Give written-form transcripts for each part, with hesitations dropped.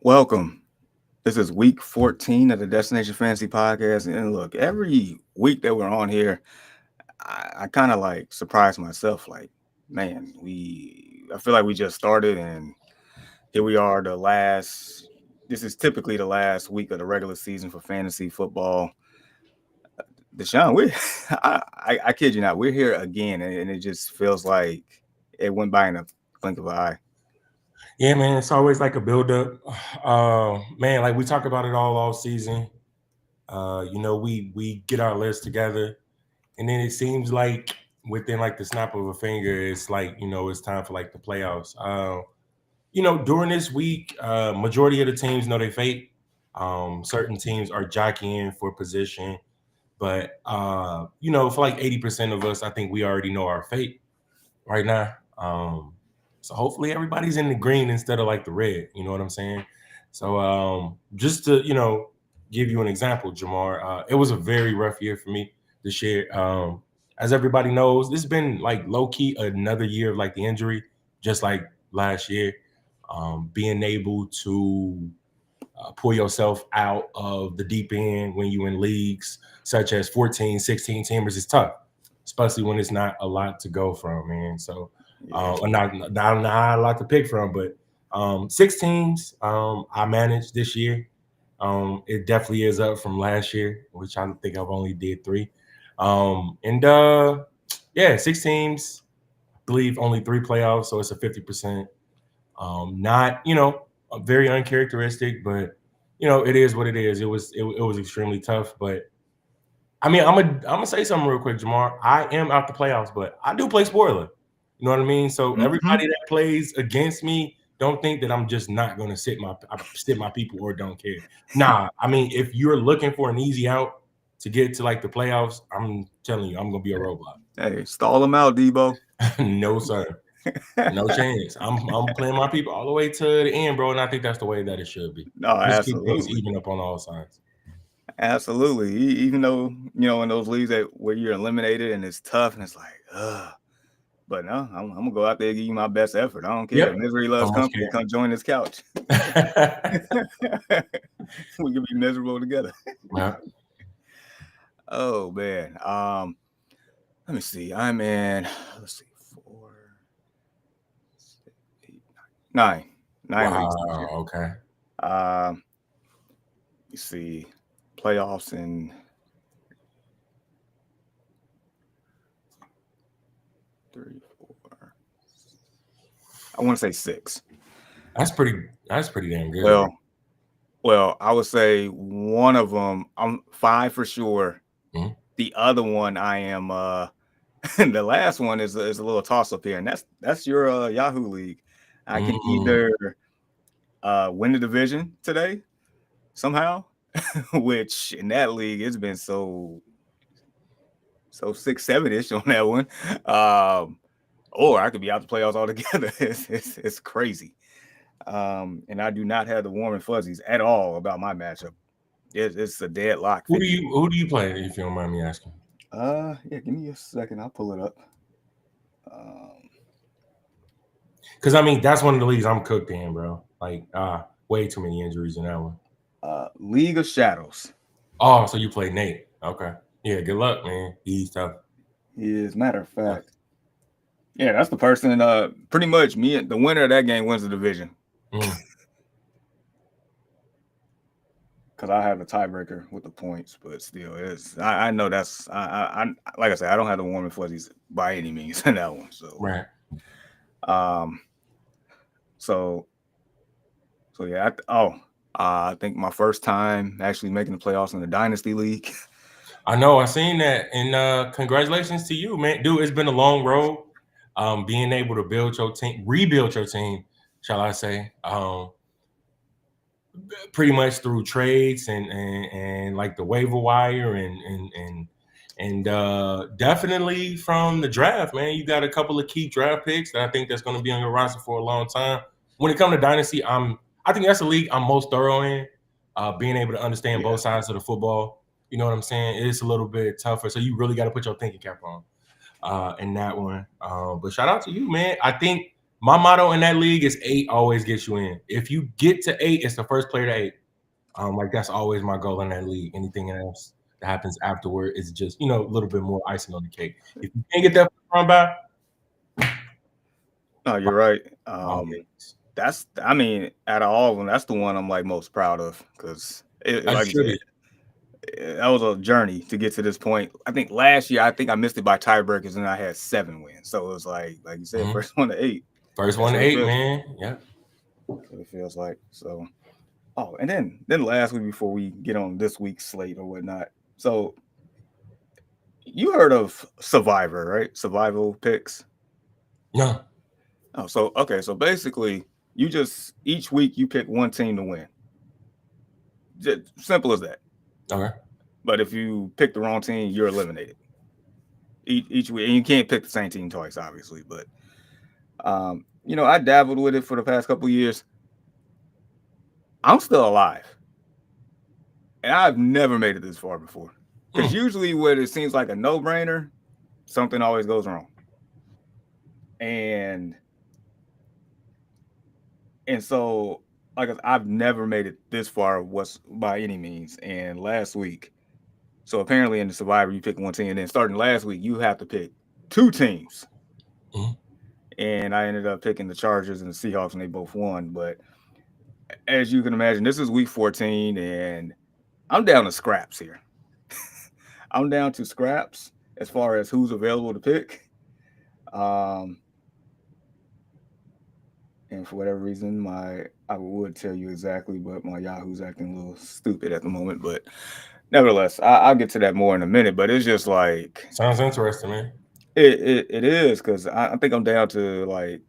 Welcome. This is week 14 of the Destination Fantasy podcast. And look, every week that we're on here, I kind of like surprise myself. Like, man, I feel like we just started and here we are, this is typically the last week of the regular season for fantasy football. Deshaun, I kid you not, we're here again. And it just feels like it went by in a blink of an eye. Yeah, man, it's always like a build-up. Man, like we talk about it all season. We get our list together, and then it seems like within like the snap of a finger, it's like it's time for like the playoffs. During this week, majority of the teams know their fate. Certain teams are jockeying for position, but for like 80% of us, I think we already know our fate right now. So hopefully everybody's in the green instead of like the red. You know what I'm saying? So just to give you an example, Jahmyr, it was a very rough year for me this year. As everybody knows, this has been like low key another year of like the injury, just like last year. Being able to pull yourself out of the deep end when you're in leagues such as 14, 16 teamers is tough, especially when it's not a lot to go from, man. So not a lot to pick from, but 6 teams I managed this year. It definitely is up from last year, which I think I've only did 3. And 6 teams, I believe only 3 playoffs, so it's a 50%. Not, very uncharacteristic, but it is what it is. It was extremely tough, but I mean, I'm gonna say something real quick, Jahmyr. I am out the playoffs, but I do play spoiler. You know what I mean? So everybody that plays against me, don't think that I'm just not gonna sit my people or don't care. Nah, I mean, if you're looking for an easy out to get to like the playoffs, I'm telling you, I'm gonna be a roadblock. Hey, stall them out, Debo. No, sir. No chance. I'm playing my people all the way to the end, bro, and I think that's the way that it should be. No, Just keep things absolutely. even up on all sides. Absolutely. Even though, in those leagues where you're eliminated and it's tough and it's like, but no, I'm gonna go out there and give you my best effort. I don't care. Yep. Misery loves So much company. Come join this couch. We can be miserable together. Yeah. Oh man. Let me see. I'm in, let's see, 4, 6, 8, 9. 9 leagues this Wow. year. Okay. You see playoffs in 3, 4. I want to say 6. That's pretty damn good. Well, I would say one of them, I'm 5 for sure. Mm-hmm. The other one, I am. The last one is a little toss up here, and that's your Yahoo league. I can either win the division today somehow, which in that league it's been so 6-7ish on that one, or I could be out the playoffs altogether. It's crazy. And I do not have the warm and fuzzies at all about my matchup. It's a deadlock. Who do you play, if you don't mind me asking? Yeah, give me a second. I'll pull it up. Because I mean, that's one of the leagues I'm cooked in, bro. Like, way too many injuries in that one. League of Shadows. Oh, so you play Nate? Okay. Yeah. Good luck, man. He's tough. As a matter of fact, yeah, that's the person. Pretty much me. The winner of that game wins the division. Because I have a tiebreaker with the points, but still, I know that's I like I said, I don't have the warm and fuzzies by any means in that one. So Right. So yeah. I think my first time actually making the playoffs in the Dynasty League. I know. I seen that, and congratulations to you, man. Dude, it's been a long road. Being able to rebuild your team, shall I say? Pretty much through trades and like the waiver wire and definitely from the draft, man. You got a couple of key draft picks that I think that's going to be on your roster for a long time. When it comes to Dynasty, I think that's the league I'm most thorough in. Being able to understand both sides of the football. You know what I'm saying? It's a little bit tougher, so you really got to put your thinking cap on in that one. But shout out to you, man. I think My motto in that league is 8 always gets you in. If you get to 8, it's the first player to 8. Like that's always my goal in that league. Anything else that happens afterward is just a little bit more icing on the cake. If you can't get that run by, No, you're right. That's I mean, out of all of them, that's the one I'm like most proud of because, I like you should said, be. that was a journey to get to this point. I think last year, I think I missed it by tiebreakers and I had 7 wins. So it was like you said, first one to 8. First That's one to what it 8, feels. man. Yeah. That's what it feels like. So, oh, and then last week before we get on this week's slate or whatnot. So you heard of Survivor, right? Survival picks. No. Oh, so okay, so basically, you just each week you pick one team to win. Just simple as that. Okay. But if you pick the wrong team, you're eliminated each week, and you can't pick the same team twice, obviously. But I dabbled with it for the past couple of years. I'm still alive, and I've never made it this far before. Because usually, when it seems like a no-brainer, something always goes wrong. And so, like I've never made it this far, was by any means. And last week, so apparently in the Survivor, you pick one team, and then starting last week, you have to pick 2 teams. And I ended up picking the Chargers and the Seahawks, and they both won. But as you can imagine, this is week 14, and I'm down to scraps here. I'm down to scraps as far as who's available to pick. And for whatever reason, I would tell you exactly, but my Yahoo's acting a little stupid at the moment. But nevertheless, I'll get to that more in a minute. But it's just like Sounds interesting, man. it is because I think I'm down to like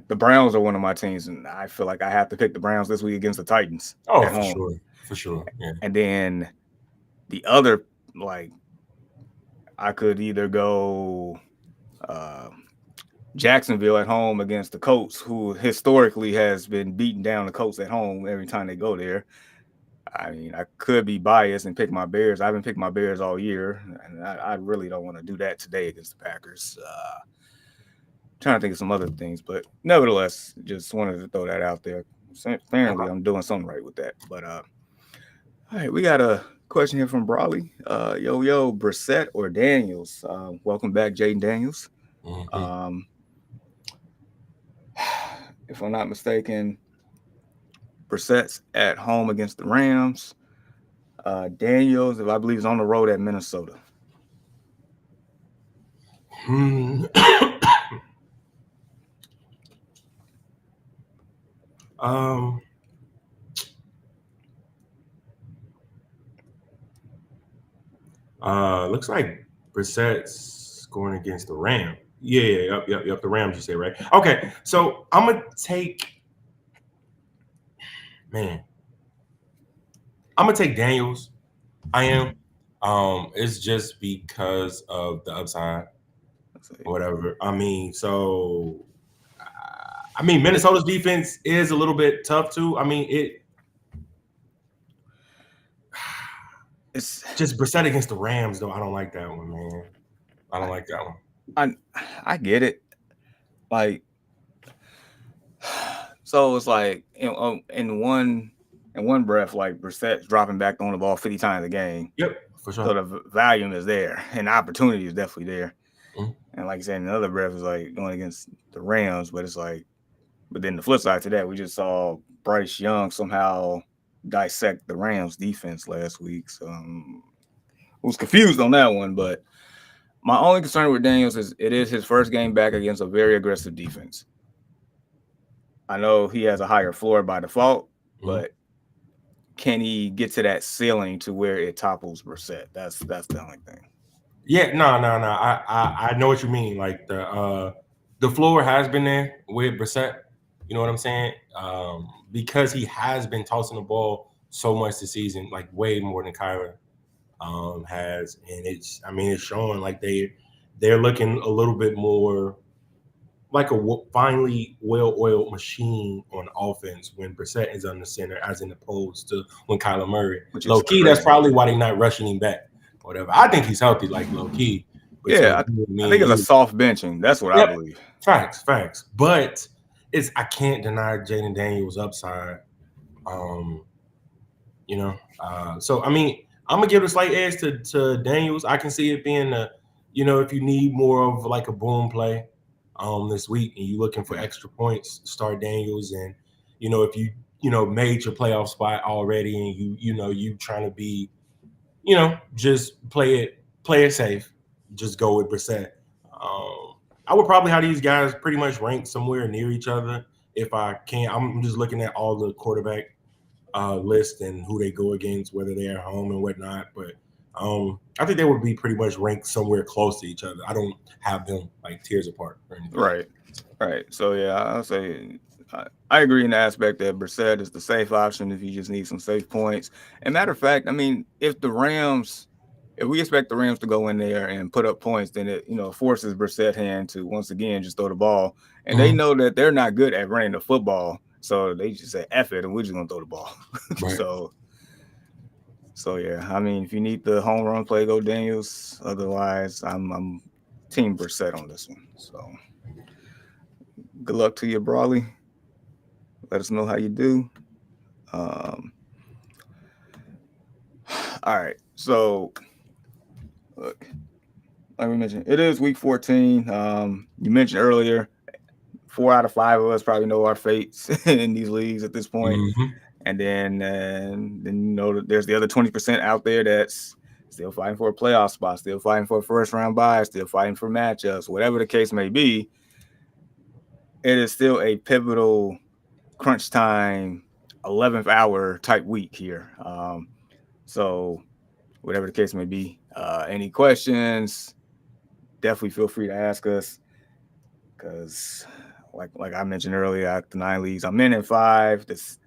the Browns are one of my teams, and I feel like I have to pick the Browns this week against the Titans Oh, at for home. sure. For sure. Yeah. And then the other, like, I could either go Jacksonville at home against the Colts, who historically has been beating down the Colts at home every time they go there. I mean, I could be biased and pick my Bears. I haven't picked my Bears all year, and I really don't want to do that today against the Packers. Trying to think of some other things, but nevertheless, just wanted to throw that out there. Apparently, I'm doing something right with that. But all right, we got a question here from Brawley. Yo, Brissett or Daniels? Welcome back, Jaden Daniels. If I'm not mistaken, Brissett's at home against the Rams. Daniels, if I believe, is on the road at Minnesota. Looks like Brissett's going against the Rams. Yeah, yep. The Rams, you say, right? Okay, so I'm gonna take Daniels. I am. It's just because of the upside, whatever. I mean, Minnesota's defense is a little bit tough too. I mean, it's just Brissett against the Rams, though. I don't like that one, man. I don't like that one. I get it. Like, so it's like in one breath, like Brissett's dropping back on the ball 50 times a game. Yep, for sure. So the volume is there, and the opportunity is definitely there. And like I said, another breath is like going against the Rams, but it's like, but then the flip side to that, we just saw Bryce Young somehow dissect the Rams defense last week. So I was confused on that one, but my only concern with Daniels is it is his first game back against a very aggressive defense. I know he has a higher floor by default, but can he get to that ceiling to where it topples Brissett? That's the only thing. Yeah, no. I know what you mean. Like the floor has been there with Brissett. You know what I'm saying? Because he has been tossing the ball so much this season, like way more than Kyler has, and it's showing like they're looking a little bit more like a finely well-oiled machine on offense when Brissett is on the center, as in opposed to when Kyler Murray. Low key, that's probably why they're not rushing him back. Whatever. I think he's healthy, like low key. between Yeah, you and I me think and it's a you. soft benching. That's what I Yep, believe. facts. But I can't deny Jaden Daniels' upside. Um, so I mean, I'm gonna give a slight edge to Daniels. I can see it being if you need more of like a boom play, this week and you looking for Yeah. extra points, start Daniels, and if you made your playoff spot already and you trying to be just play it safe, just go with Brissett. I would probably have these guys pretty much ranked somewhere near each other if I can. I'm just looking at all the quarterback list and who they go against, whether they're at home and whatnot. But I think they would be pretty much ranked somewhere close to each other. I don't have them like tiers apart or anything like Right. Right. So yeah, I'll say I agree in the aspect that Brissett is the safe option if you just need some safe points. And matter of fact, I mean, if we expect the Rams to go in there and put up points, then it forces Brissett hand to once again just throw the ball. that. And they know that they're not good at running the football, so they just say F it and we're just gonna throw the ball. Right. so so yeah, I mean, if you need the home run play, go Daniels. Otherwise, I'm team Brissett on this one. So good luck to you, Brawley. Let us know how you do. Um, all right. So, look, like we mentioned, it is week 14. You mentioned earlier, 4 out of 5 of us probably know our fates in these leagues at this point. Mm-hmm. And then there's the other 20% out there that's still fighting for a playoff spot, still fighting for a first round bye, still fighting for matchups, whatever the case may be. It is still a pivotal crunch time 11th hour type week here. So whatever the case may be, any questions, definitely feel free to ask us because like I mentioned earlier, at the 9 leagues I'm in 5. This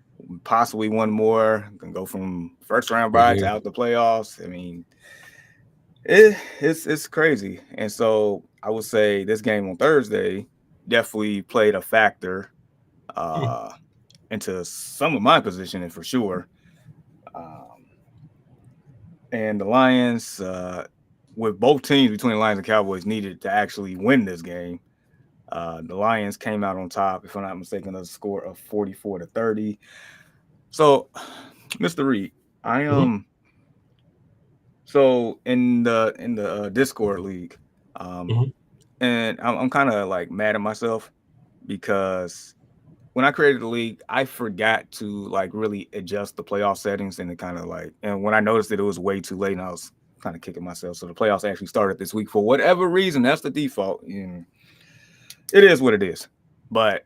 possibly one more can go from first round bye to Yeah. out the playoffs. I mean, it's crazy. And so I would say this game on Thursday definitely played a factor uh, into some of my positioning for sure. Um, and the Lions, with both teams between the Lions and Cowboys, needed to actually win this game. The Lions came out on top, if I'm not mistaken, a score of 44-30. So, Mr. Reed, I Mm-hmm. so in the Discord league, um, Mm-hmm. and I'm kind of like mad at myself because when I created the league, I forgot to like really adjust the playoff settings and it kind of like, and when I noticed that it was way too late, and I was kind of kicking myself. So the playoffs actually started this week for whatever reason. That's the default. And it is what it is. But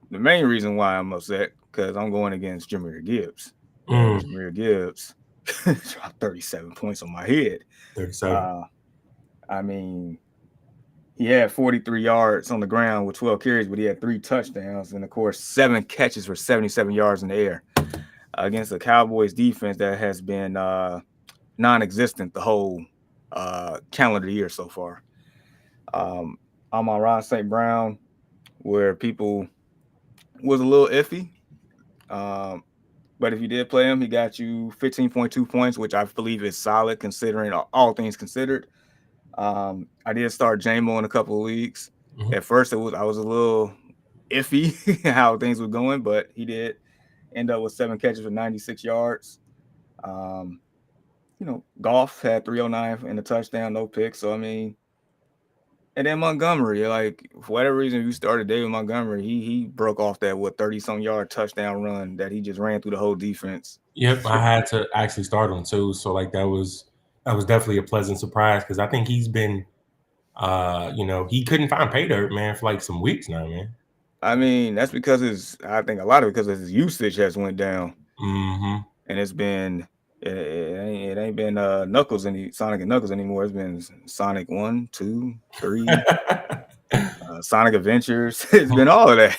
the main reason why I'm upset because I'm going against Jahmyr Gibbs, and Mm. Jahmyr Gibbs dropped 37 points on my head. 37. Uh, I mean, he had 43 yards on the ground with 12 carries, but he had 3 touchdowns and, of course, 7 catches for 77 yards in the air against the Cowboys defense that has been non-existent the whole calendar year so far. Um, I'm on Ron St. Brown, where people was a little iffy. Um, but if you did play him, he got you 15.2 points, which I believe is solid considering all things considered. I did start JMO in a couple of leagues. Mm-hmm. At first, I was a little iffy how things were going, but he did end up with 7 catches for 96 yards. Um, Goff had 309 in the touchdown, no picks. So I mean, and then Montgomery, like for whatever reason, you started David Montgomery. He broke off that 30-some yard touchdown run that he just ran through the whole defense. Yep, I had to actually start him too. So like that was definitely a pleasant surprise because I think he's been he couldn't find pay dirt, man, for like some weeks now, man. I mean, that's because I think a lot of it because his usage has went down, Mm-hmm. and it's been it ain't been Sonic and Knuckles anymore. It's been Sonic 1, 2, 3, Sonic Adventures. It's been all of that.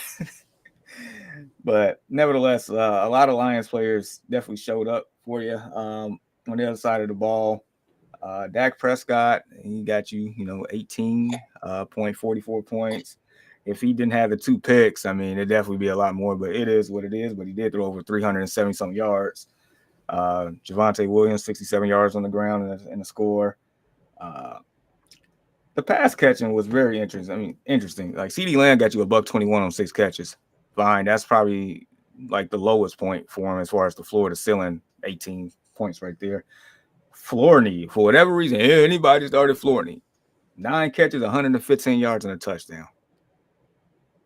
But nevertheless, a lot of Lions players definitely showed up for you on the other side of the ball. Dak Prescott, he got you, 18.44 points. If he didn't have the 2 picks, I mean, it'd definitely be a lot more, but it is what it is. But he did throw over 370 some yards. Javonte Williams, 67 yards on the ground and a score. Uh, the pass catching was very interesting. I mean, interesting. Like CD Lamb got you a $121 on 6 catches. Fine, that's probably like the lowest point for him as far as the floor to ceiling. 18 points right there. Flourney, for whatever reason, anybody started Flourney. 9 catches, 115 yards, and a touchdown.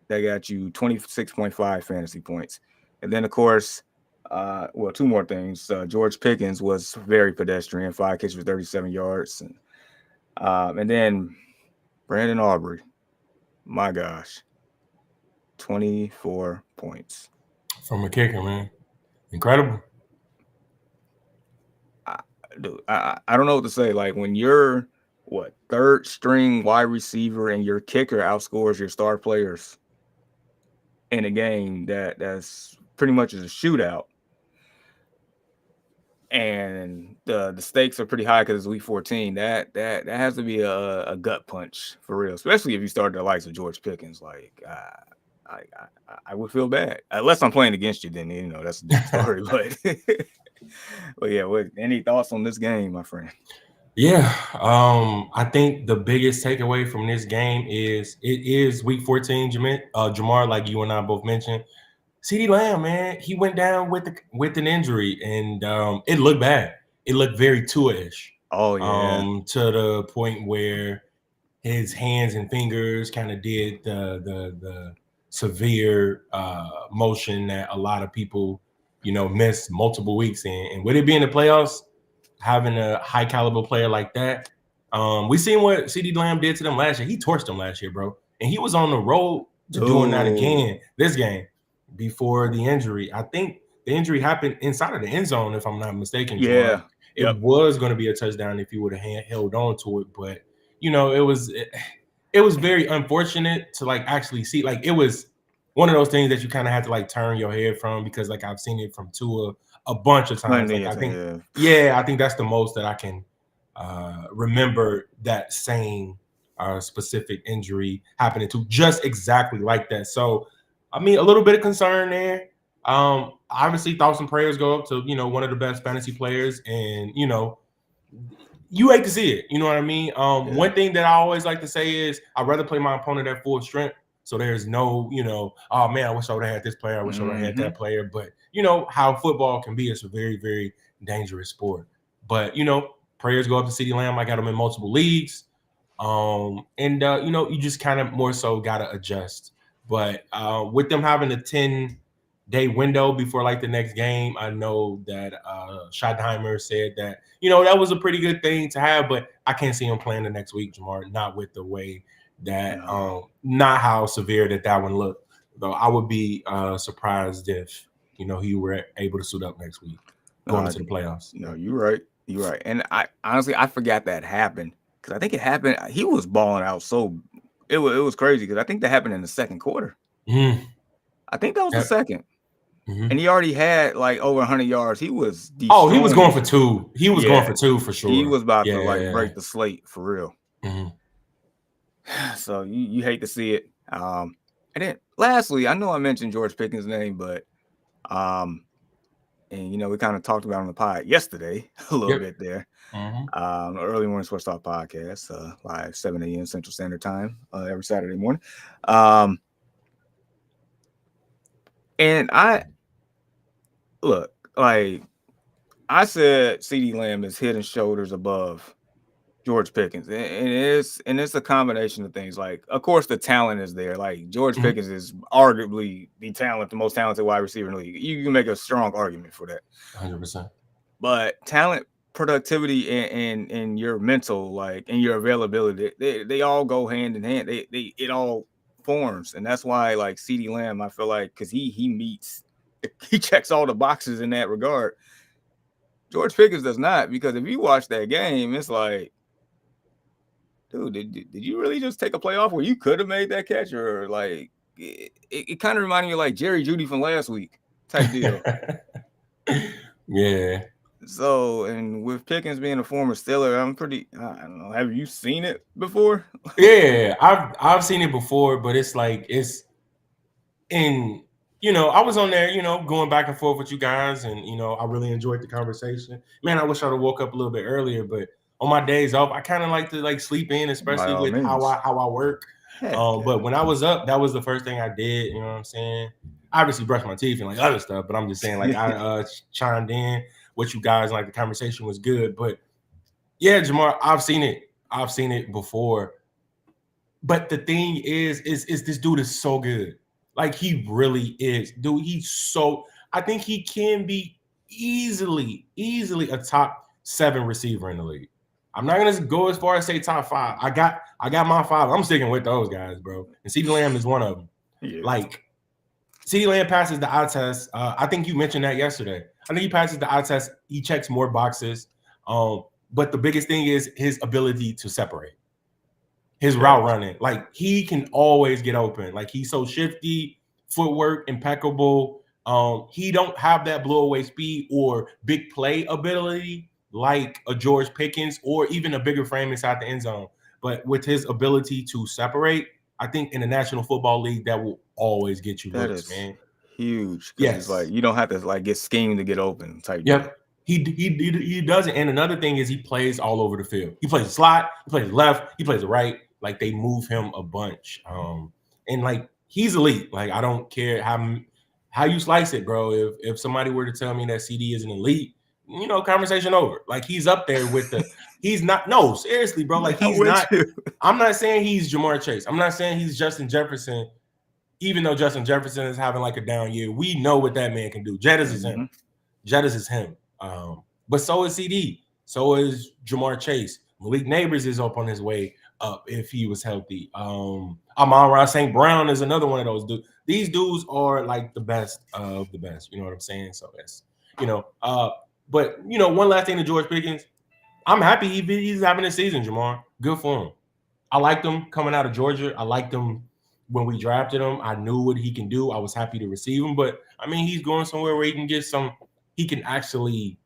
That got you 26.5 fantasy points. And then, of course, well, two more things. George Pickens was very pedestrian, 5 catches for 37 yards. And then Brandon Aubrey, my gosh, 24 points. From a kicker, man. Incredible. I don't know what to say. Like when you're third string wide receiver and your kicker outscores your star players in a game that's pretty much as a shootout, and the stakes are pretty high because it's week 14. That has to be a gut punch for real, especially if you start the likes of George Pickens. Like I would feel bad unless I'm playing against you. Then that's a different story. But yeah, any thoughts on this game, my friend? Yeah, I think the biggest takeaway from this game is it is week 14, Jahmyr, like you and I both mentioned. CeeDee Lamb, man, he went down with an injury, and it looked bad. It looked very Tua-ish. Oh yeah, to the point where his hands and fingers kind of did the severe motion that a lot of people, miss multiple weeks in. And with it being the playoffs, having a high caliber player like that, we seen what CeeDee Lamb did to them last year. He torched them last year, bro, and he was on the road to doing that again this game before the injury. I think the injury happened inside of the end zone, if I'm not mistaken. Yeah, it was going to be a touchdown if he would have held on to it, but it was very unfortunate to actually see. It was one of those things that you kind of had to turn your head from, because I've seen it from Tua a bunch of times. I think that's the most that I can remember that same specific injury happening to just exactly like that. So, I mean, a little bit of concern there. Obviously, thoughts and prayers go up to one of the best fantasy players, and you hate to see it. You know what I mean? One thing that I always like to say is I'd rather play my opponent at full strength. So there's no, oh man, I wish I would have had this player. I wish I would have had that player. But how football can be. It's a very, very dangerous sport. But prayers go up to CeeDee Lamb. I got him in multiple leagues. You just kind of more so gotta adjust. But with them having a 10-day window before the next game, I know that Jahmyr said that that was a pretty good thing to have, but I can't see him playing the next week, Jahmyr, not with the way that not how severe that one looked. Though I would be surprised if he were able to suit up next week going into the playoffs. No, you're right. And I honestly forgot that happened, because I think it happened. He was balling out, so it was crazy, because I think that happened in the second quarter. Mm-hmm. I think that was the second. Mm-hmm. And he already had over 100 yards. He was he was going for two. He was going for two for sure. He was about to break the slate for real. Mm-hmm. So you hate to see it. And then lastly, I know I mentioned George Pickens' name, but and we kind of talked about on the pod yesterday a little bit there. Mm-hmm. Early morning sports talk podcast, live 7 a.m. Central Standard Time every Saturday morning. And I said CeeDee Lamb is head and shoulders above George Pickens, and it's a combination of things. Of course, the talent is there. George Pickens is arguably the most talented wide receiver in the league. You can make a strong argument for that. 100%. But talent, productivity, and your mental, and your availability, they all go hand in hand. It all forms, and that's why CeeDee Lamb, I feel because he checks all the boxes in that regard. George Pickens does not, because if you watch that game, it's dude, did you really just take a play off where you could have made that catch? Or it kind of reminded me of Jerry Jeudy from last week type deal. Yeah. So, and with Pickens being a former Steeler, I don't know. Have you seen it before? Yeah, I've seen it before, but it's I was on there, going back and forth with you guys, and I really enjoyed the conversation. Man, I wish I'd have woke up a little bit earlier, but on my days off, I kind of like to like sleep in, By especially all with how means. I work. Heck yeah. But when I was up, that was the first thing I did. You know what I'm saying? I obviously brushed my teeth and like other stuff, but I'm just saying like I chimed in with you guys. Like the conversation was good, but yeah, Jahmyr, I've seen it. I've seen it before. But the thing is this dude is so good. Like he really is, dude. He's so. I think he can be easily a top 7 receiver in the league. I'm not gonna go as far as say top 5. I got my 5. I'm sticking with those guys, bro. And CeeDee Lamb is one of them. Yeah. Like CeeDee Lamb passes the eye test. I think you mentioned that yesterday. I think he passes the eye test. He checks more boxes. But the biggest thing is his ability to separate. His route running, like he can always get open. Like he's so shifty, footwork impeccable. He don't have that blow away speed or big play ability like a George Pickens or even a bigger frame inside the end zone. But with his ability to separate, I think in the National Football League that will always get you That looks, is man. huge because it's like Yes. you don't have to like get schemed to get open type deal. Yep. He does it. And another thing is he plays all over the field. He plays the slot, he plays left, he plays the right. Like they move him a bunch. And like he's elite. Like I don't care how you slice it, bro. If somebody were to tell me that CD is an elite, conversation over. Like he's up there with the he's not no, seriously, bro. Like I'm he's with not. you. I'm not saying he's Ja'Marr Chase. I'm not saying he's Justin Jefferson, even though Justin Jefferson is having like a down year. We know what that man can do. Jettis is him. Jettis is him. But so is CD. So is Ja'Marr Chase. Malik Neighbors is up on his way up if he was healthy. Amon-Ra St. Brown is another one of those dudes. These dudes are like the best of the best. You know what I'm saying? So that's, but one last thing to George Pickens. I'm happy he's having a season, Ja'Marr. Good for him. I liked him coming out of Georgia. I liked him when we drafted him. I knew what he can do. I was happy to receive him. But I mean, he's going somewhere where he can get he can actually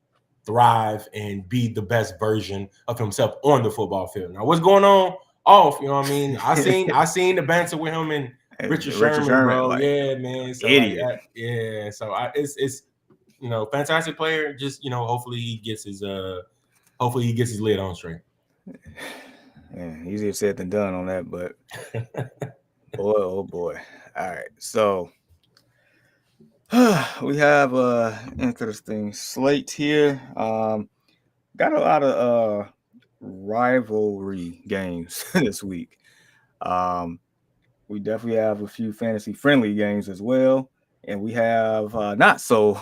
thrive and be the best version of himself on the football field. Now, what's going on off? You know what I mean? I seen the banter with him and Richard Sherman, bro. like yeah, man. So idiot. yeah. So it's fantastic player. Just hopefully he gets his lid on straight. Yeah, easier said than done on that, but boy, oh boy. All right, so we have a interesting slate here. Got a lot of rivalry games this week. We definitely have a few fantasy friendly games as well, and we have not so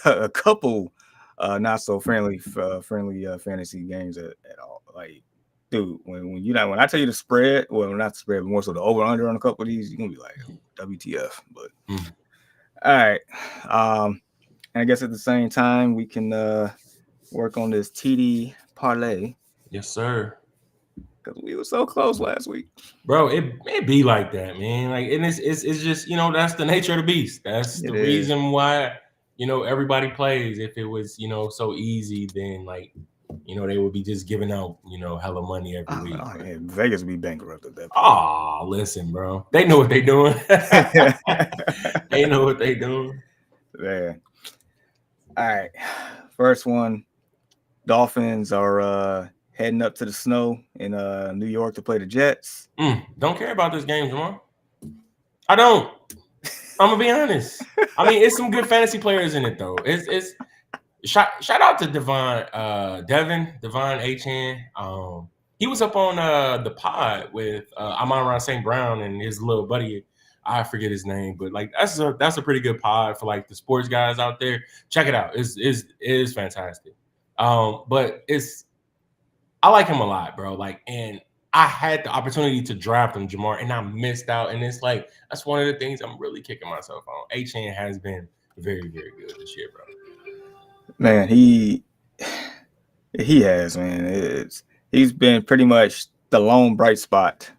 a couple not so friendly fantasy games at all. Like, dude, when I tell you the spread, well, not the spread, but more so the over under on a couple of these, you're gonna be like, WTF? But all right, and I guess at the same time we can work on this TD parlay. Yes, sir. Because we were so close last week, bro. It be like that, man. Like, and it's just that's the nature of the beast. That's the reason why everybody plays. If it was so easy, then like they would be just giving out hella money every week. And Vegas would be bankrupt at that point. Oh, listen, bro. They know what they doing. They know what they doing. Yeah. All right. First one. Dolphins are heading up to the snow in New York to play the Jets. Don't care about this game, Jahmyr. I don't. I'm gonna be honest. I mean, it's some good fantasy players in it though. It's shout out to Devon Achan. He was up on the pod with Amon-Ra St. Brown and his little buddy. I forget his name, but like that's a pretty good pod for like the sports guys out there. Check it out. It is fantastic. But I like him a lot, bro. Like, and I had the opportunity to draft him, Jahmyr, and I missed out. And it's like that's one of the things I'm really kicking myself on. Achan has been very, very good this year, bro. Man, he has, man. He's been pretty much the lone bright spot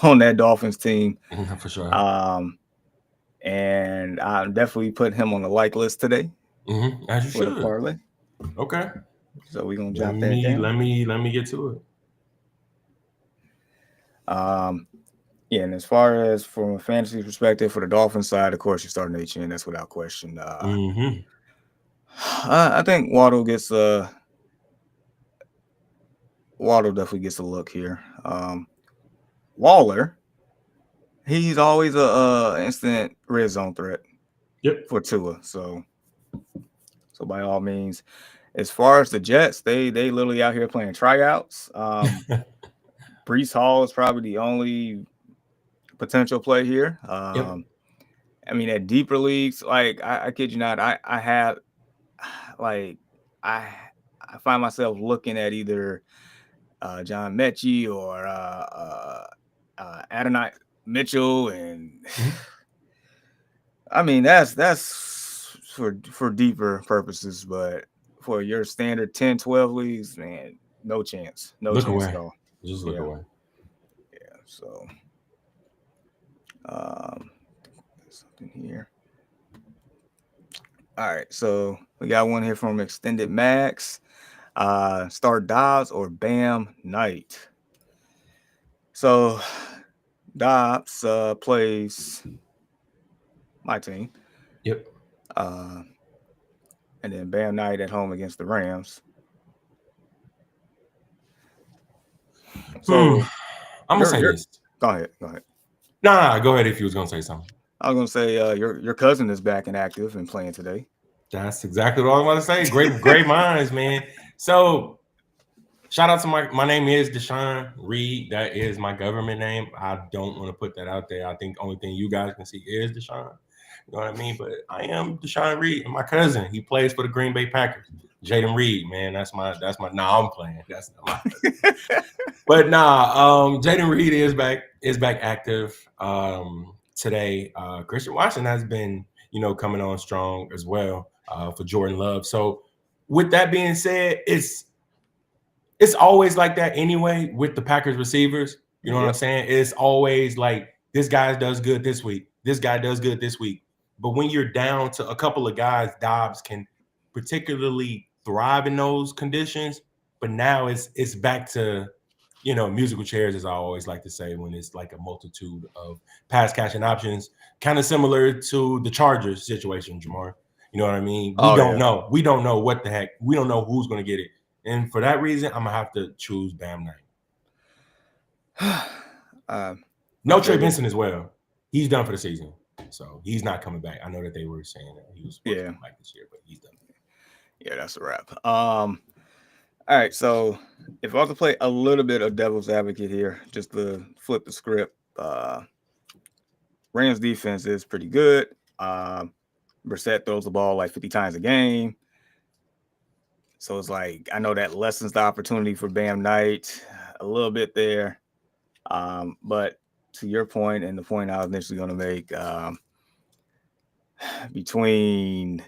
on that Dolphins team. For sure. And I'm definitely putting him on the like list today. As you should. A parlay. Okay. So we're gonna jot that down. Let me get to it. Yeah, and as far as from a fantasy perspective for the Dolphins side, of course, you're starting HN. That's without question. I think Waddle gets Waddle definitely gets a look here. Waller, he's always a instant red zone threat Yep. for Tua. So by all means, as far as the Jets, they literally out here playing tryouts. Brees Hall is probably the only potential play here. Yep. I mean, at deeper leagues, like I kid you not, I have like I I find myself looking at either John Mechie or Adonai Mitchell, and Mhm. I mean that's for deeper purposes, but for your standard 10, 12 leagues, man, no Look chance at away. all. Just look Yeah, away. yeah. So um, something here. All right, so we got one here from Extended Max. Start Dobbs or Bam Knight. So Dobbs plays my team, Yep. uh, and then Bam Knight at home against the Rams. Hmm. So I'm gonna say you're this. go ahead, go ahead. Nah, go ahead if you was gonna say something. I was gonna say your cousin is back and active and playing today. That's exactly what I was going to say. Great minds, man. So shout out to my name is Deshaun Reed. That is my government name. I don't want to put that out there. I think the only thing you guys can see is Deshaun. You know what I mean? But I am Deshaun Reed, and my cousin. He plays for the Green Bay Packers. Jaden Reed, man. That's my. Nah, I'm playing. That's not my cousin. But Jaden Reed is back active today. Christian Watson has been, coming on strong as well for Jordan Love. So with that being said, it's always like that anyway with the Packers receivers. You know what I'm Yep. saying? It's always like this guy does good this week. This guy does good this week. But when you're down to a couple of guys, Dobbs can particularly thrive in those conditions. But now it's back to, musical chairs, as I always like to say, when it's like a multitude of pass catching options, kind of similar to the Chargers situation, Jahmyr. You know what I mean? We Oh don't yeah. know. We don't know what the heck. We don't know who's going to get it. And for that reason, I'm gonna have to choose Bam Knight. I No Trey feel you. Benson as well. He's done for the season, so he's not coming back. I know that they were saying that he was supposed to Yeah, come back this year, but he's done. yeah, that's a wrap. All right, so if I was to play a little bit of devil's advocate here, just to flip the script, Rams defense is pretty good. Brissett throws the ball like 50 times a game. So it's like I know that lessens the opportunity for Bam Knight a little bit there. But to your point and the point I was initially going to make, between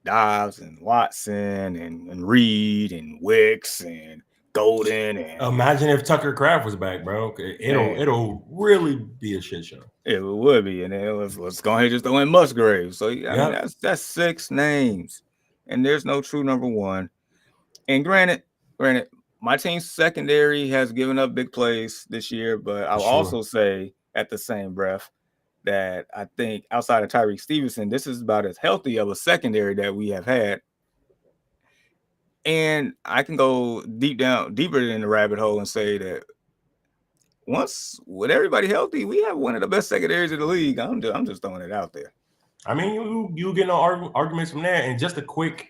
Dobbs and Watson and Reed and Wicks and Golden and Imagine if Tucker Kraft was back, bro. man, It'll really be a shit show. it would be. And then let's go ahead and just throw in Musgrave. So I mean Yep. that's 6 names, and there's no true number one. And granted, my team's secondary has given up big plays this year, but For I'll sure. also say at the same breath that I think outside of Tyreek Stevenson, this is about as healthy of a secondary that we have had. And I can go deeper in the rabbit hole and say that once with everybody healthy, we have one of the best secondaries in the league. I'm just throwing it out there. I mean, you get no arguments from there. And just a quick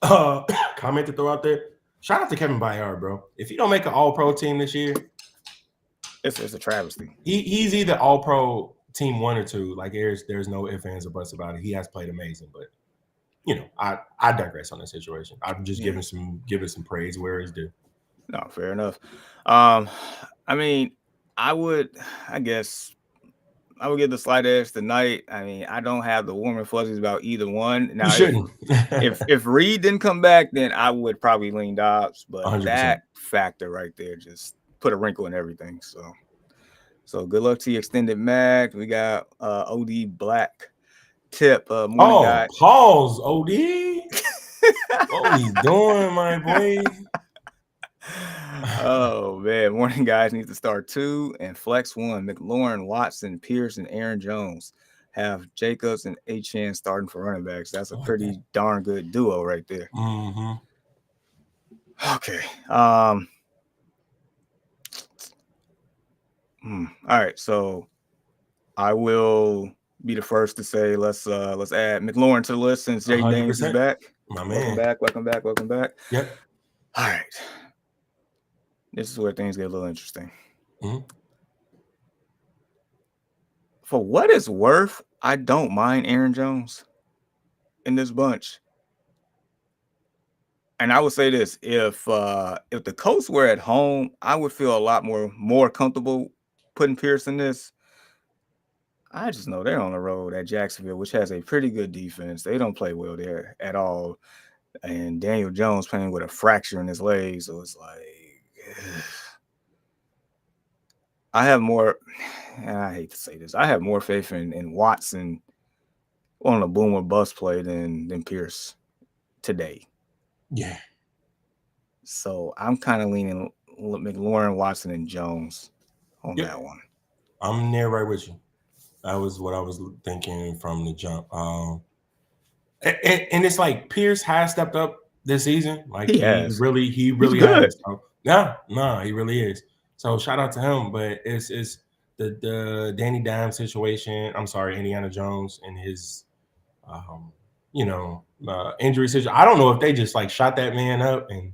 comment to throw out there. Shout out to Kevin Byard, bro. If he don't make an All Pro team this year, It's a travesty. he's either All Pro team 1 or 2. Like there's no ifs, ands, or buts about it. He has played amazing, but I digress on the situation. I'm just giving some praise where it's due. No, fair enough. I mean, I guess I would give the slight edge tonight. I mean, I don't have the warm and fuzzies about either one. You Now, shouldn't. if Reed didn't come back, then I would probably lean Dobbs. But 100%. that factor right there just put a wrinkle in everything. So good luck to you, Extended Mag. We got OD Black Tip. Morning guy. Pause, OD. What we doing, my boy? Oh man, morning guys needs to start 2 and flex 1. McLaurin, Watson, Pierce, and Aaron Jones have Jacobs and Achane starting for running backs. That's a pretty darn good duo right there. Mm-hmm. Okay. All right, so I will be the first to say let's add McLaurin to the list since Jay Daniels is 100%. back. My Welcome man. back, welcome back, welcome back. Yep. All right, this is where things get a little interesting. Mm-hmm. For what it's worth, I don't mind Aaron Jones in this bunch. And I would say this: if the Colts were at home, I would feel a lot more comfortable putting Pierce in this. I just know they're on the road at Jacksonville, which has a pretty good defense. They don't play well there at all. And Daniel Jones playing with a fracture in his leg, so it's like I have more. And I hate to say this, I have more faith in Watson on a boom or bust play than Pierce today. Yeah. So I'm kind of leaning McLaurin, Watson, and Jones on Yep. that one. I'm there right with you. That was what I was thinking from the jump. And it's like Pierce has stepped up this season. Like He he has. really He's good. has. So, no, he really is. So shout out to him. But it's the Danny Dimes situation. I'm sorry, Indiana Jones and his injury situation. I don't know if they just like shot that man up and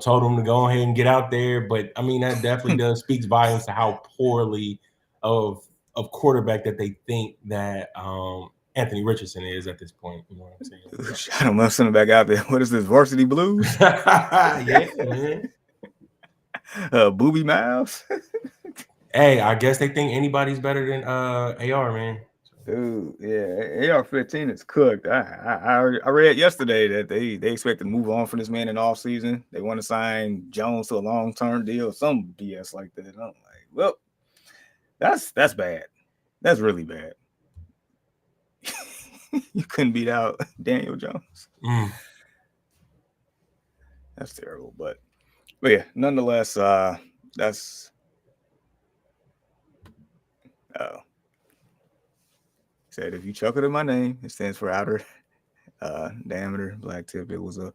told him to go ahead and get out there. But I mean, that definitely does speaks volumes to how poorly of quarterback that they think that Anthony Richardson is at this point. You know what I'm saying? So. Shot him up, send him back out there. What is this, Varsity Blues? Yeah, man. Booby Miles? Hey, I guess they think anybody's better than AR, man. Dude, yeah, AR-15 is cooked. I read yesterday that they expect to move on from this man in off season. They want to sign Jones to a long-term deal, some BS like that. I'm like, well, that's bad. That's really bad. You couldn't beat out Daniel Jones. That's terrible, but yeah, nonetheless, that's said if you chuck it in my name, it stands for outer diameter black tip. It was a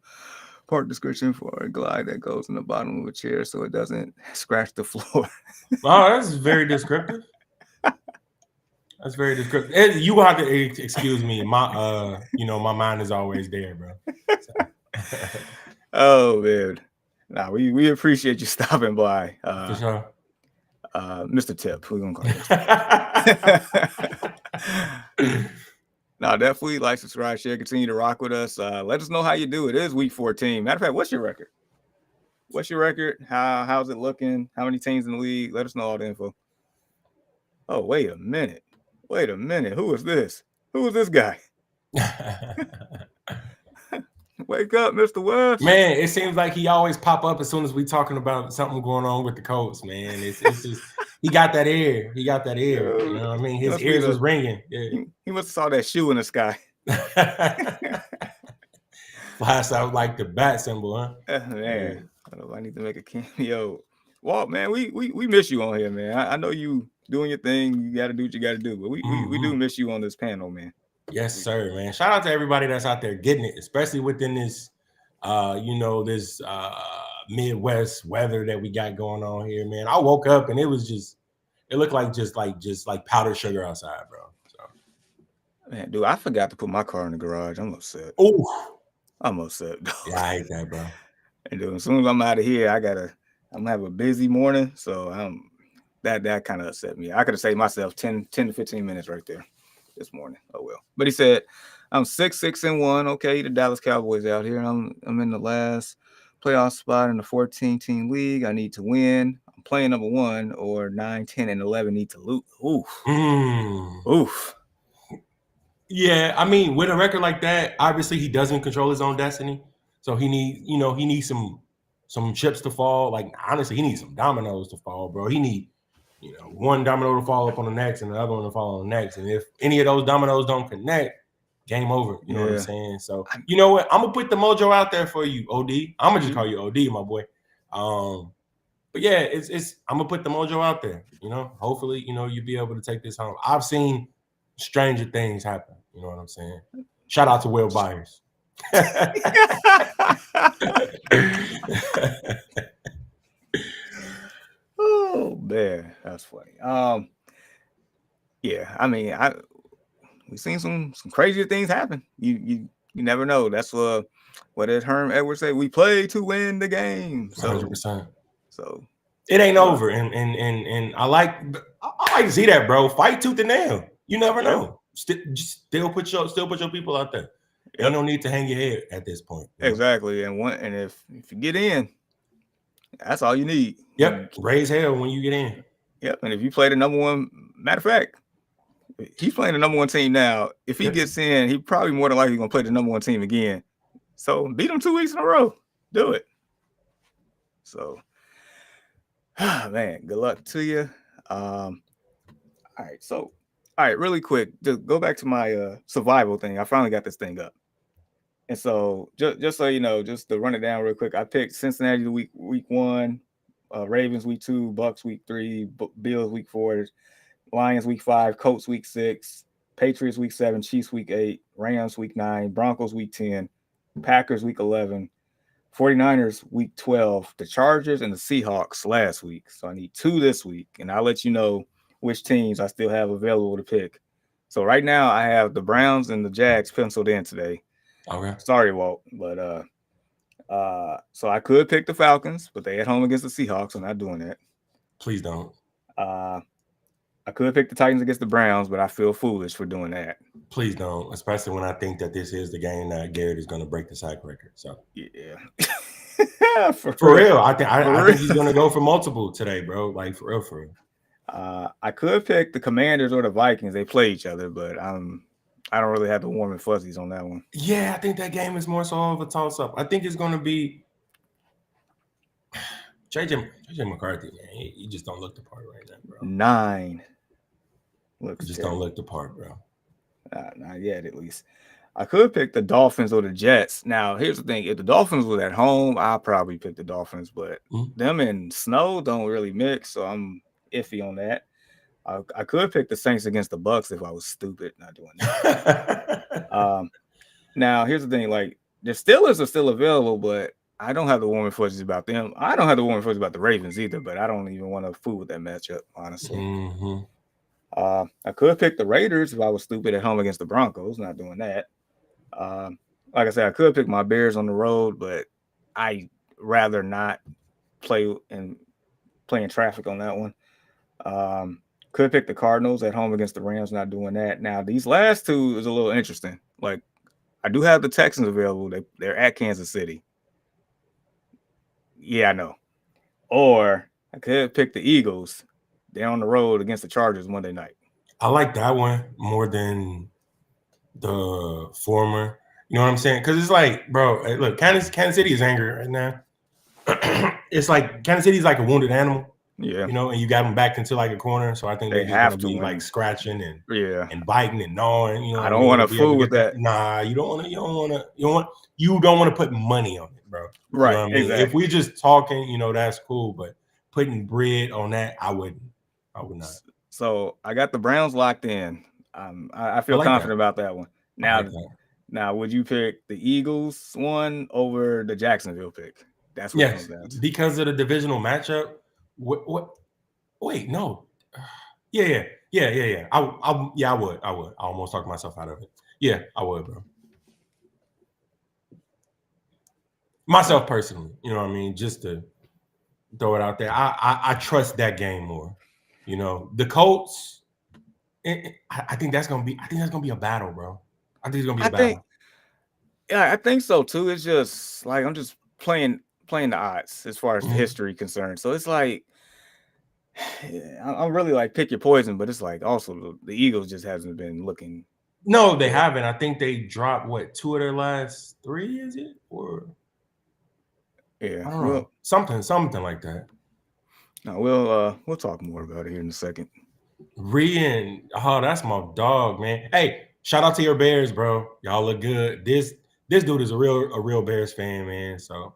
part description for a glide that goes in the bottom of a chair so it doesn't scratch the floor. Oh, that's very descriptive. That's very descriptive. You will have to excuse me. My my mind is always there, bro. Oh man. Nah, we appreciate you stopping by. For sure. Mr. Tip, we're gonna call you. Now, definitely like, subscribe, share, continue to rock with us. Let us know how you do. It is week 14. Matter of fact, what's your record? What's your record? How's it looking? How many teams in the league? Let us know all the info. Oh, wait a minute. Who is this? Who is this guy? Wake up, Mr. West. Man, it seems like he always pop up as soon as we talking about something going on with the Colts, man. It's just he got that air. You know what I mean? His ears was ringing. Yeah. He must have saw that shoe in the sky. Flash out like the bat symbol, huh? Man, I don't know if I need to make a cameo. Walt, man, we miss you on here, man. I know you doing your thing. You got to do what you got to do, but we do miss you on this panel, man. Yes, sir, man. Shout out to everybody that's out there getting it, especially within this, this Midwest weather that we got going on here, man. I woke up and it looked like just like powdered sugar outside, bro. So, man, dude, I forgot to put my car in the garage. I'm upset. Oh, I'm upset. Yeah, I hate that, bro. And dude, as soon as I'm out of here, I'm gonna have a busy morning, so that kind of upset me. I could have saved myself 10 to 15 minutes right there this morning. Oh well. But he said, I'm 6-1. Okay, the Dallas Cowboys out here. I'm in the last playoff spot in the 14-team league. I need to win. I'm playing number 1, or 9, 10, and 11 need to lose. Oof. Yeah, I mean, with a record like that, obviously he doesn't control his own destiny. So he needs some chips to fall. Like honestly, he needs some dominoes to fall, bro. He need one domino to fall up on the next and the other one to fall on the next. And if any of those dominoes don't connect, game over. You know what I'm saying? So you know what? I'm gonna put the mojo out there for you, OD. I'm gonna just call you OD, my boy. But yeah, it's I'm gonna put the mojo out there. Hopefully, you'll be able to take this home. I've seen stranger things happen. You know what I'm saying? Shout out to Will Byers. Oh man, that's funny. Yeah, I mean, we've seen some crazier things happen. You never know. That's what did Herm Edwards say? We play to win the game. 100%. So It ain't well, over, and I like to see that, bro. Fight tooth and nail. You never yeah, know. Still put your people out there. Ain't yep, no need to hang your head at this point. You know? exactly. And if you get in, that's all you need. Yep. Raise hell when you get in. Yep. And if you play the number one, matter of fact, he's playing the number one team now. If he Yep. gets in, he probably more than likely gonna play the number one team again. So beat him 2 weeks in a row. Do it. So, man, good luck to you. All right, so all right, really quick, just go back to my survival thing. I finally got this thing up, and so just so you know, just to run it down real quick, I picked Cincinnati week 1, Ravens week 2, Bucks week 3, Bills week 4, Lions week 5, Colts week 6, Patriots week 7, Chiefs week 8, Rams week 9, Broncos week 10, Packers week 11, 49ers week 12, the Chargers and the Seahawks last week. So I need 2 this week, and I'll let you know which teams I still have available to pick. So right now I have the Browns and the Jags penciled in today. Okay. Sorry, Walt, but so I could pick the Falcons, but they at home against the Seahawks. I'm not doing that. Please don't. I could pick the Titans against the Browns, but I feel foolish for doing that. Please don't, especially when I think that this is the game that Garrett is going to break the sack record. So yeah, for real, I think he's going to go for multiple today, bro. Like for real. I could pick the Commanders or the Vikings. They play each other, but I don't really have the warm and fuzzies on that one. Yeah, I think that game is more so of a toss-up. I think it's going to be JJ McCarthy, man. He just don't look the part right now, bro. 9. Looks just terrible. Don't look the part, bro. Not yet, at least. I could pick the Dolphins or the Jets. Now, here's the thing. If the Dolphins were at home, I'll probably pick the Dolphins, but them and snow don't really mix, so I'm iffy on that. I could pick the Saints against the Bucks if I was stupid not doing that. Now, here's the thing. Like, the Steelers are still available, but I don't have the warm and fuzzies about them. I don't have the warm and fuzzies about the Ravens either, but I don't even want to fool with that matchup, honestly. I could pick the Raiders if I was stupid at home against the Broncos. Not doing that. Like I said, I could pick my Bears on the road, but I rather not play in traffic on that one. Could pick the Cardinals at home against the Rams. Not doing that. Now, these last two is a little interesting. Like, I do have the Texans available. They're at Kansas City. Yeah, I know. Or I could pick the Eagles. They're on the road against the Chargers Monday night. I like that one more than the former. You know what I'm saying? Because it's like, bro, look, Kansas City is angry right now. It's like Kansas City is like a wounded animal. Yeah. You know, and you got them back into like a corner. So I think they have to be like scratching and and biting and gnawing. You know, I don't want to fool with that. Nah, you don't want to put money on it, bro. Right. You know what I mean? Exactly. If we just talking, you know, that's cool. But putting bread on that, I would not. So I got the Browns locked in. I feel confident about that one. Now, would you pick the Eagles one over the Jacksonville pick? That's what it comes down to. Because of the divisional matchup. What? Wait, no. Yeah. I would. I almost talked myself out of it. Yeah, I would, bro. Myself personally, you know what I mean? Just to throw it out there. I trust that game more. You know, the Colts. I think that's gonna be a battle, bro. I think it's gonna be a battle. I think so too. It's just like I'm just playing the odds as far as the history concerned. So it's like I'm really like pick your poison, but it's like also the Eagles just hasn't been looking. No, they haven't. I think they dropped 2 of their last 3, is it? Or I don't know. Something like that. No, we'll talk more about it here in a second. That's my dog, man. Hey, shout out to your Bears, bro. Y'all look good. This dude is a real Bears fan, man. So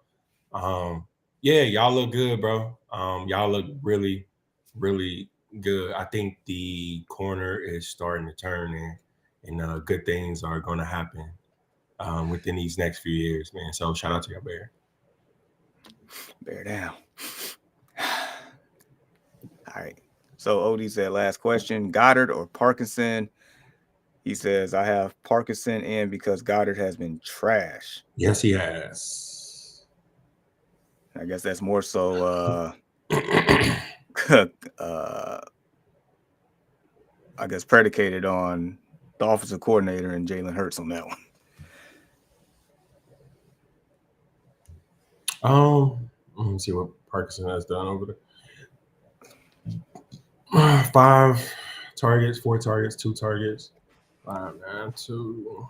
yeah, y'all look good, bro. Y'all look really, really good. I think the corner is starting to turn and good things are going to happen within these next few years, man. So shout out to your Bear. Bear down. All right. So Odie said, last question: Goddard or Parkinson? He says, I have Parkinson in because Goddard has been trash. Yes, he has. I guess that's more so uh I guess predicated on the offensive coordinator and Jalen Hurts on that one. Let me see what Parkinson has done over there. 5 targets, 4 targets, 2 targets, 5, 9, 2.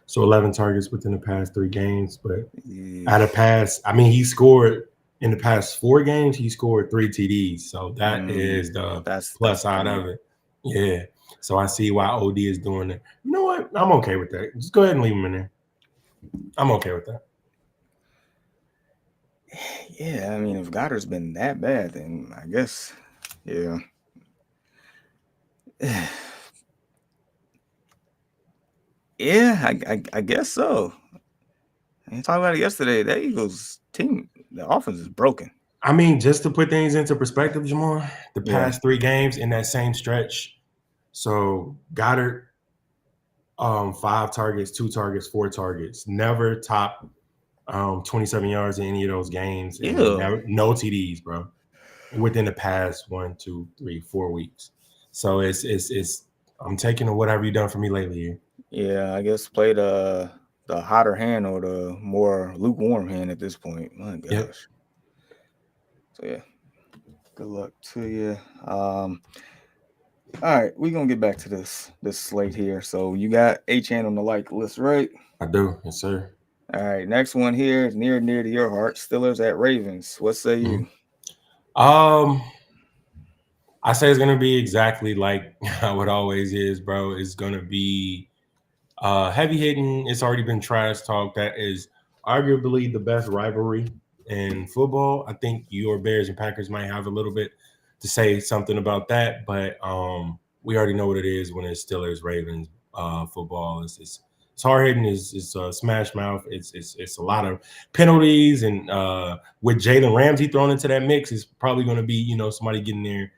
So 11 targets within the past 3 games. But at a pass, I mean, he scored in the past 4 games. He scored 3 TDs. So that is the That's plus the side thing. of it. Yeah. So I see why OD is doing it. You know what? I'm okay with that. Just go ahead and leave him in there. I'm okay with that. Yeah, I mean, if Goddard's been that bad, then I guess, yeah. Yeah, I guess so. I talked about it yesterday. That Eagles team, the offense is broken. I mean, just to put things into perspective, Jahmyr, the Yeah. past 3 games in that same stretch. So Goddard, 5 targets, 2 targets, 4 targets. Never top 27 yards in any of those games, and Ew. never, no TDs, bro, within the past 1, 2, 3, 4 weeks. So it's I'm taking what have you done for me lately here? Yeah, I guess play the hotter hand or the more lukewarm hand at this point. My Yep, gosh. So yeah, good luck to you. Um, all right, we're gonna get back to this slate here. So you got H-Hand on the like list, right? I do, yes, sir. All right, next one here is near to your heart. Steelers at Ravens. What say Mhm. you? Um, I say it's gonna be exactly like how it always is, bro. It's gonna be heavy hitting. It's already been trash talk. That is arguably the best rivalry in football. I think your Bears and Packers might have a little bit to say something about that, but we already know what it is when it's Steelers Ravens football. It's hard hitting. It's smash mouth. It's a lot of penalties, and with Jalen Ramsey thrown into that mix, it's probably going to be somebody getting their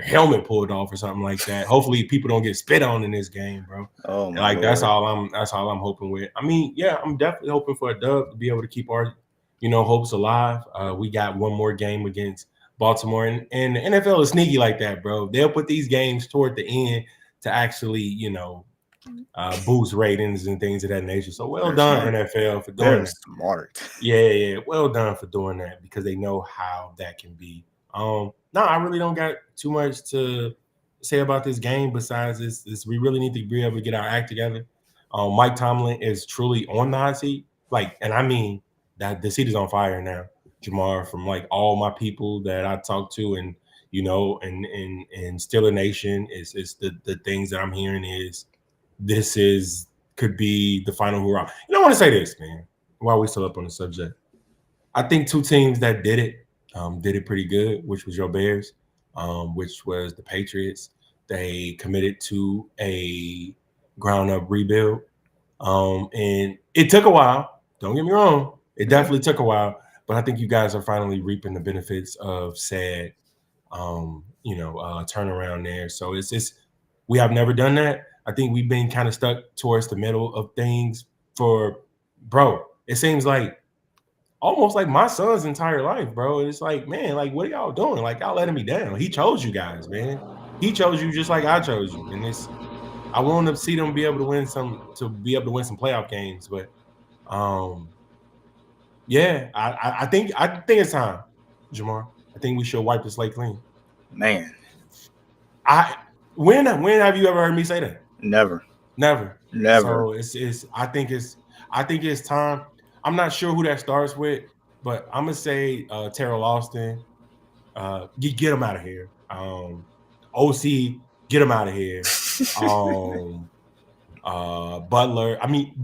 helmet pulled off or something like that. Hopefully, people don't get spit on in this game, bro. Oh my Like that's lord. all I'm hoping with. I mean, yeah, I'm definitely hoping for a dub to be able to keep our hopes alive. We got one more game against Baltimore, and the NFL is sneaky like that, bro. They'll put these games toward the end to actually boost ratings and things of that nature. So well They're done, smart. NFL, for doing They're that. smart. Yeah, well done for doing that because they know how that can be. No, I really don't got too much to say about this game besides this we really need to be able to get our act together. Mike Tomlin is truly on the hot seat. Like, and I mean that the seat is on fire now, Jamar, from like all my people that I talk to and and Steeler Nation is the things that I'm hearing is this is could be the final hurrah. I want to say this, man, while we still up on the subject. I think 2 teams that did it pretty good, which was your Bears, which was the Patriots. They committed to a ground up rebuild. And it took a while. Don't get me wrong. It Yeah. definitely took a while. But I think you guys are finally reaping the benefits of said turnaround there. So it's we have never done that. I think we've been kind of stuck towards the middle of things for bro. It seems like almost like my son's entire life, bro. It's like, man, like what are y'all doing? Like y'all letting me down. He chose you guys, man. He chose you just like I chose you. And I want to see them be able to win some playoff games. But um yeah, I think it's time, Jamar. I think we should wipe the slate clean. Man, I when have you ever heard me say that? never. Never. Never. So it's I think it's time. I'm not sure who that starts with, but I'm gonna say Terrell Austin. Get him out of here. OC, get him out of here. Um, Butler. I mean,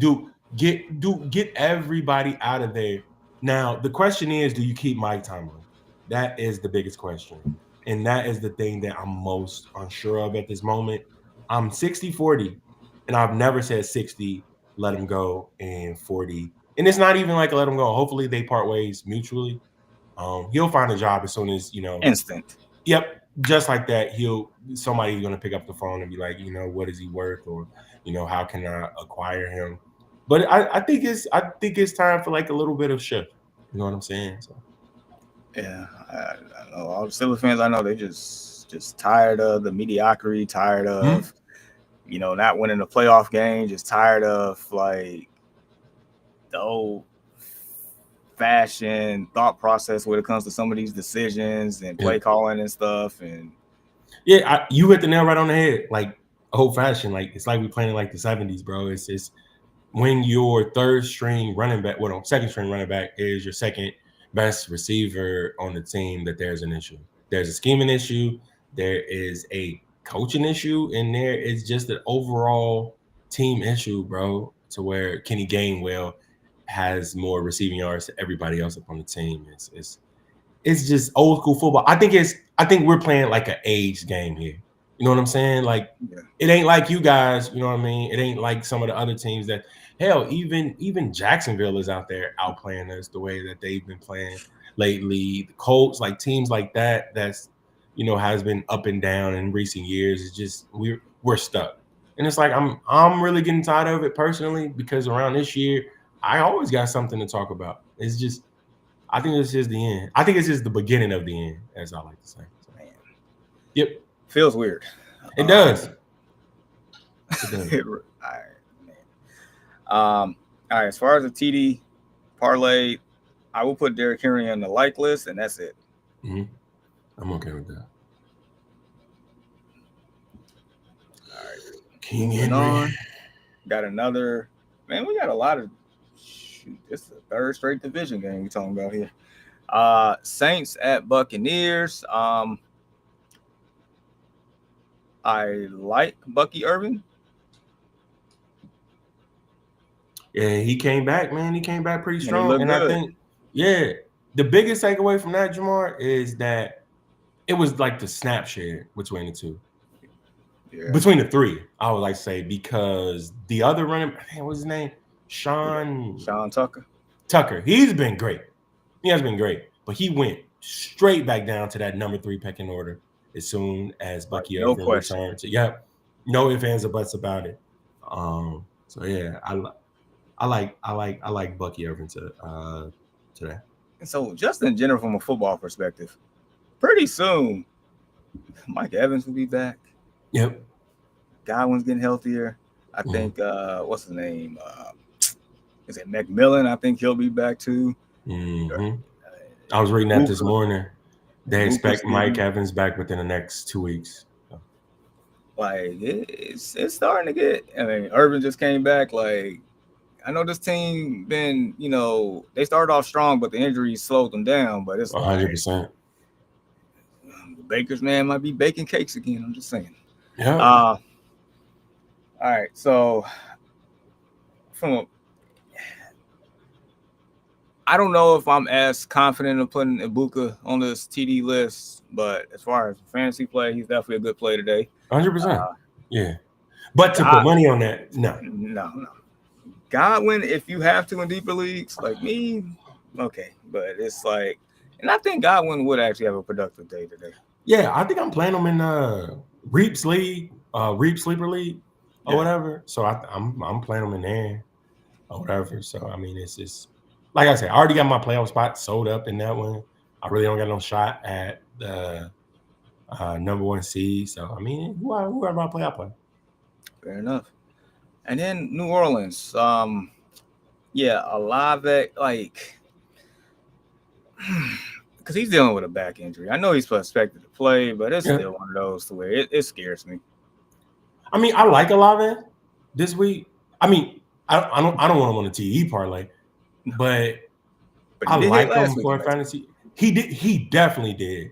get everybody out of there. Now the question is, do you keep Mike Tomlin? That is the biggest question. And that is the thing that I'm most unsure of at this moment. I'm 60-40, and I've never said 60, let him go, and 40. And it's not even like let him go. Hopefully they part ways mutually. He'll find a job as soon as Instant. Yep, just like that, somebody's gonna pick up the phone and be like, what is he worth, or how can I acquire him? But I think it's time for like a little bit of shift. You know what I'm saying? So Yeah, I know all the Steelers fans. I know they just tired of the mediocrity, tired mhm. of not winning the playoff game, just tired of like the old fashion thought process when it comes to some of these decisions and Yeah, play calling and stuff. And yeah, you hit the nail right on the head. Like old fashioned, like it's like we playing in like the '70s, bro. It's when your third string running back, well, no, second string running back is your second best receiver on the team, that there's an issue. There's a scheming issue. There is a coaching issue, and there is just an overall team issue, bro, to where Kenny Gainwell has more receiving yards than everybody else up on the team. It's just old school football. I think we're playing like an age game here. You know what I'm saying? Like yeah, it ain't like you guys, you know what I mean? It ain't like some of the other teams that hell, even Jacksonville is out there outplaying us the way that they've been playing lately. The Colts, like teams like that's has been up and down in recent years. It's just we're stuck. And it's like I'm really getting tired of it personally, because around this year, I always got something to talk about. It's just I think this is the end. I think this is the beginning of the end, as I like to say. So, man, yep, feels weird. it does. It does. All right, man. All right. As far as the TD parlay, I will put Derrick Henry on the like list, and that's it. Mhm. I'm okay with that. All right, King moving Henry. on. Got another. Man, we got a lot of. Shoot, this is the third straight division game we talking about here. Saints at Buccaneers. I like Bucky Irvin. Yeah, he came back, man. He came back pretty And he strong. looked And I good. think, yeah, the biggest takeaway from that, Jamar, is that it was like the snap share between the two. Yeah. Between the three, I would like to say, because the other running, what's his name? Yeah. Sean Sean Tucker. Tucker. He's been great. He has been great. But he went straight back down to that number 3 pecking order as soon as Like Bucky no Irvin question. returned. So, yep, no ifs, ands, or buts about it. So yeah, I like Bucky Irvin today. And so just in general from a football perspective, pretty soon Mike Evans will be back. Yep. Godwin's getting healthier. I Mm-hmm. think what's his name? Is it McMillan? I think he'll be back too. Mm-hmm. I was reading that this Booker. morning. They Booker's expect Mike getting Evans back within the next 2 weeks. So, like it's starting to get. I mean, Urban just came back. Like I know this team been they started off strong, but the injuries slowed them down. But it's like 100%. the baker's man might be baking cakes again. I'm just saying. Yep. All right, so from a I don't know if I'm as confident in putting Ibuka on this TD list, but as far as fantasy play, he's definitely a good play today. 100%. Uh, Yeah. But to put God, money on that, no. no. Godwin, if you have to in deeper leagues like me, okay, but it's like, and I think Godwin would actually have a productive day today. Yeah, I think I'm playing them in Reaps League, Reap Sleeper League, or Yeah, whatever. So I'm playing them in there or whatever. So I mean, it's just like I said, I already got my playoff spot sold up in that one. I really don't got no shot at the number 1 seed. So I mean, whoever I play, I play. fair enough. And then New Orleans, yeah, Olave, like, because he's dealing with a back injury. I know he's expected to play, but it's Yeah. still one of those to where it scares me. I mean, I like Olave this week. I mean, I don't want him on the TE parlay, but But he I did hit like last him week for in a that. fantasy. He definitely did.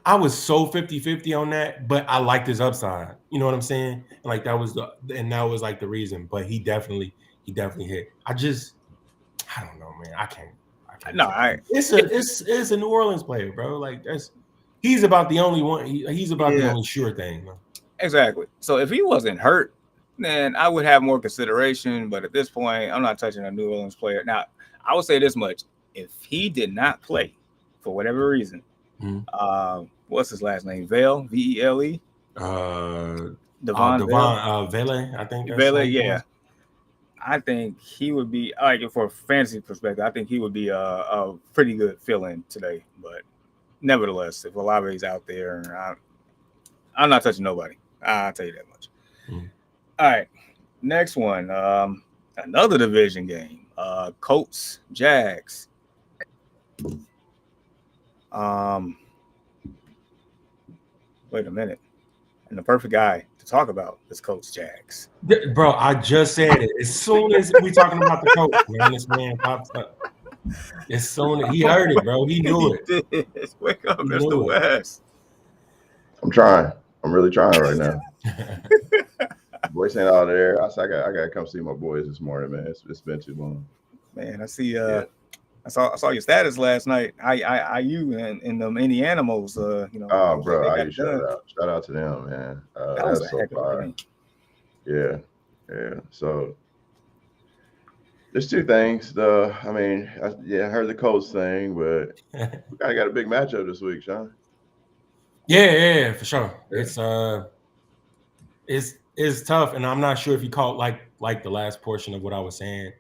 I was so 50-50 on that, but I liked his upside. You know what I'm saying? And like that was like the reason. But he definitely hit. I don't know, man. I can't No, trust I him. It's a if it's a New Orleans player, bro. Like he's about the only one. He's about the yeah, only sure thing, man. exactly. So if he wasn't hurt, then I would have more consideration. But at this point, I'm not touching a New Orleans player. Now, I would say this much: if he did not play for whatever reason, What's his last name? Vele. Devon Vele. Vele, I think that's how Vele, you yeah. pronounce I think he would be like for fantasy perspective. I think he would be a pretty good fill-in today. But nevertheless, if Olave's out there, I'm not touching nobody. I'll tell you that much. it. All right, next one. Another division game. Colts Jags. Um, Wait a minute. And the perfect guy to talk about is Colts Jags. Bro, I just said it. As soon as we talking about the coach, man, this man pops up. As soon as he heard it, bro, he knew it. He did. Wake up, He Mr. knew West. I'm trying. I'm really trying right now. Boys ain't out there. I gotta come see my boys this morning, man. It's been too long. Man, I see. I saw your status last night. You and them Any Animals. Oh, bro, I shout out to them, man. That was That's a so heck of a far. game. Yeah. So there's two things. I heard the Colts thing, but we kind of got a big matchup this week, Sean. Yeah, for sure. Yeah. It's tough, and I'm not sure if you caught like the last portion of what I was saying.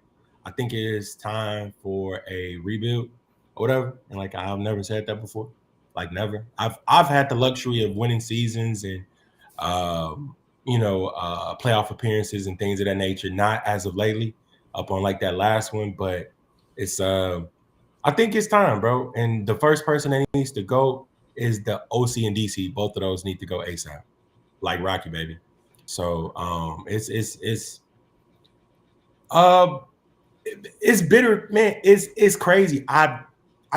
I think it is time for a rebuild or whatever. And like I've never said that before. Like never. I've had the luxury of winning seasons and playoff appearances and things of that nature. Not as of lately, up on like that last one, but it's I think it's time, bro. And the first person that needs to go is the OC and DC. Both of those need to go ASAP, like Rocky, baby. So it's bitter, man. It's crazy. I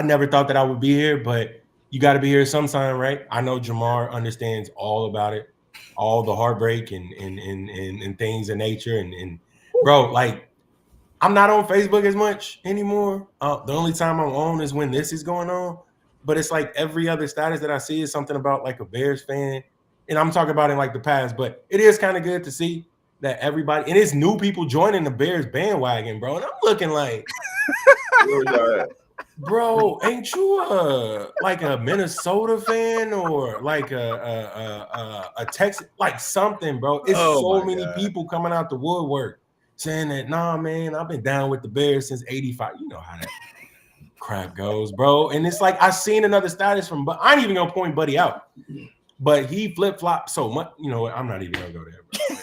never thought that I would be here, but you got to be here sometime, right? I know Jahmyr understands all about it, all the heartbreak and things of nature. And bro, like I'm not on Facebook as much anymore. The only time I'm on is when this is going on. But it's like every other status that I see is something about like a Bears fan. And I'm talking about in like the past, but it is kind of good to see that everybody and it's new people joining the Bears bandwagon, bro. And I'm looking like, bro, ain't you like a Minnesota fan or like a Texas, like something, bro? It's so many people coming out the woodwork saying that, nah, man, I've been down with the Bears since '85. You know how that crap goes, bro. And it's like I seen another status from, but I ain't even gonna point Buddy out, but he flip flopped so much. You know, I'm not even gonna go there, bro.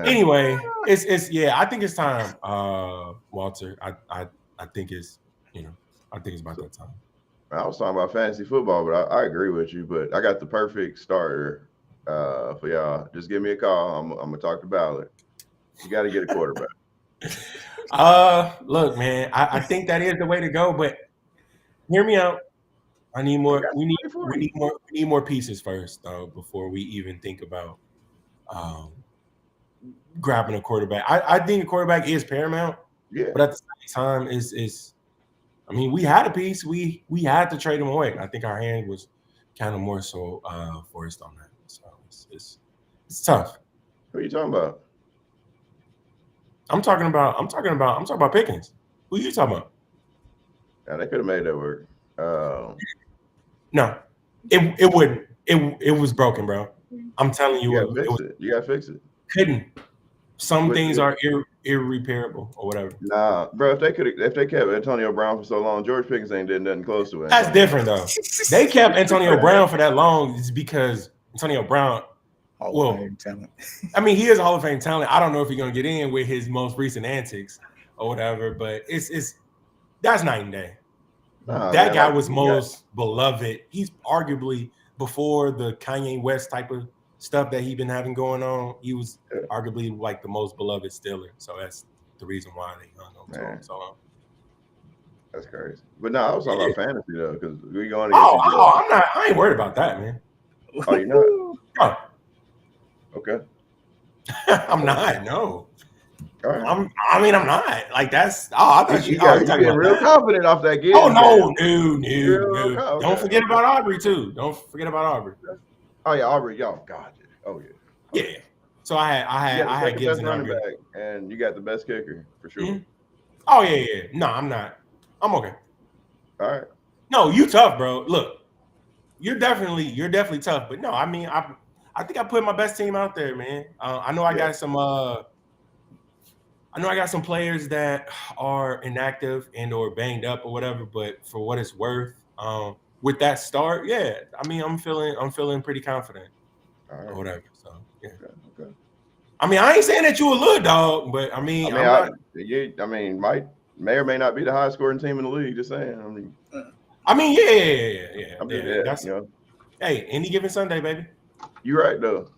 Anyway, it's I think it's time, Walter. I think it's I think it's about that time. I was talking about fantasy football, but I agree with you. But I got the perfect starter for y'all. Just give me a call. I'm gonna talk to Ballard. You got to get a quarterback. Look, man, I think that is the way to go. But hear me out. I need more. We need more pieces first, though, before we even think about grabbing a quarterback. I think a quarterback is paramount. Yeah. But at the same time, is I mean, we had a piece. We had to trade him away. I think our hand was kind of more so forced on that. So it's tough. Who are you talking about? I'm talking about Pickens. Who you talking about? Yeah, they could have made that work. No, it wouldn't. It was broken, bro. I'm telling you, you gotta fix it. Couldn't. Some things are irreparable or whatever. Nah, bro. If they kept Antonio Brown for so long, George Pickens ain't did nothing close to it. That's different though. They kept Antonio Brown for that long is because Antonio Brown. Hall of Fame talent. I mean, he is a Hall of Fame talent. I don't know if he's gonna get in with his most recent antics or whatever, but it's that's night and day. That guy was most beloved. He's arguably before the Kanye West type of stuff that he's been having going on. He was arguably like the most beloved Steeler. So that's the reason why they hung on to him so long. That's crazy. But no, I was talking about fantasy though, because we going. I ain't worried about that, man. Oh, you're not? Oh. Okay. I'm not. No. All right. I'm not. Like that's. I thought you getting real confident off that game. Oh no. Don't forget about Aubrey too. Don't forget about Aubrey. Oh yeah, Aubrey. Y'all, God. Oh yeah. Yeah. So I had Gibbs and running back, and you got the best kicker for sure. Mm-hmm. Oh yeah. No, I'm not. I'm okay. All right. No, you tough, bro. Look, you're definitely tough. But no, I mean, I think I put my best team out there, man. I know I got some. I know I got some players that are inactive and or banged up or whatever. But for what it's worth, with that start, yeah, I mean, I'm feeling pretty confident All or right. whatever. So yeah. Okay. I mean, I ain't saying that you a little dog, but I mean, I'm not. I mean, may or may not be the highest scoring team in the league. Just saying. I mean, yeah. That's hey, any given Sunday, baby. You're right though.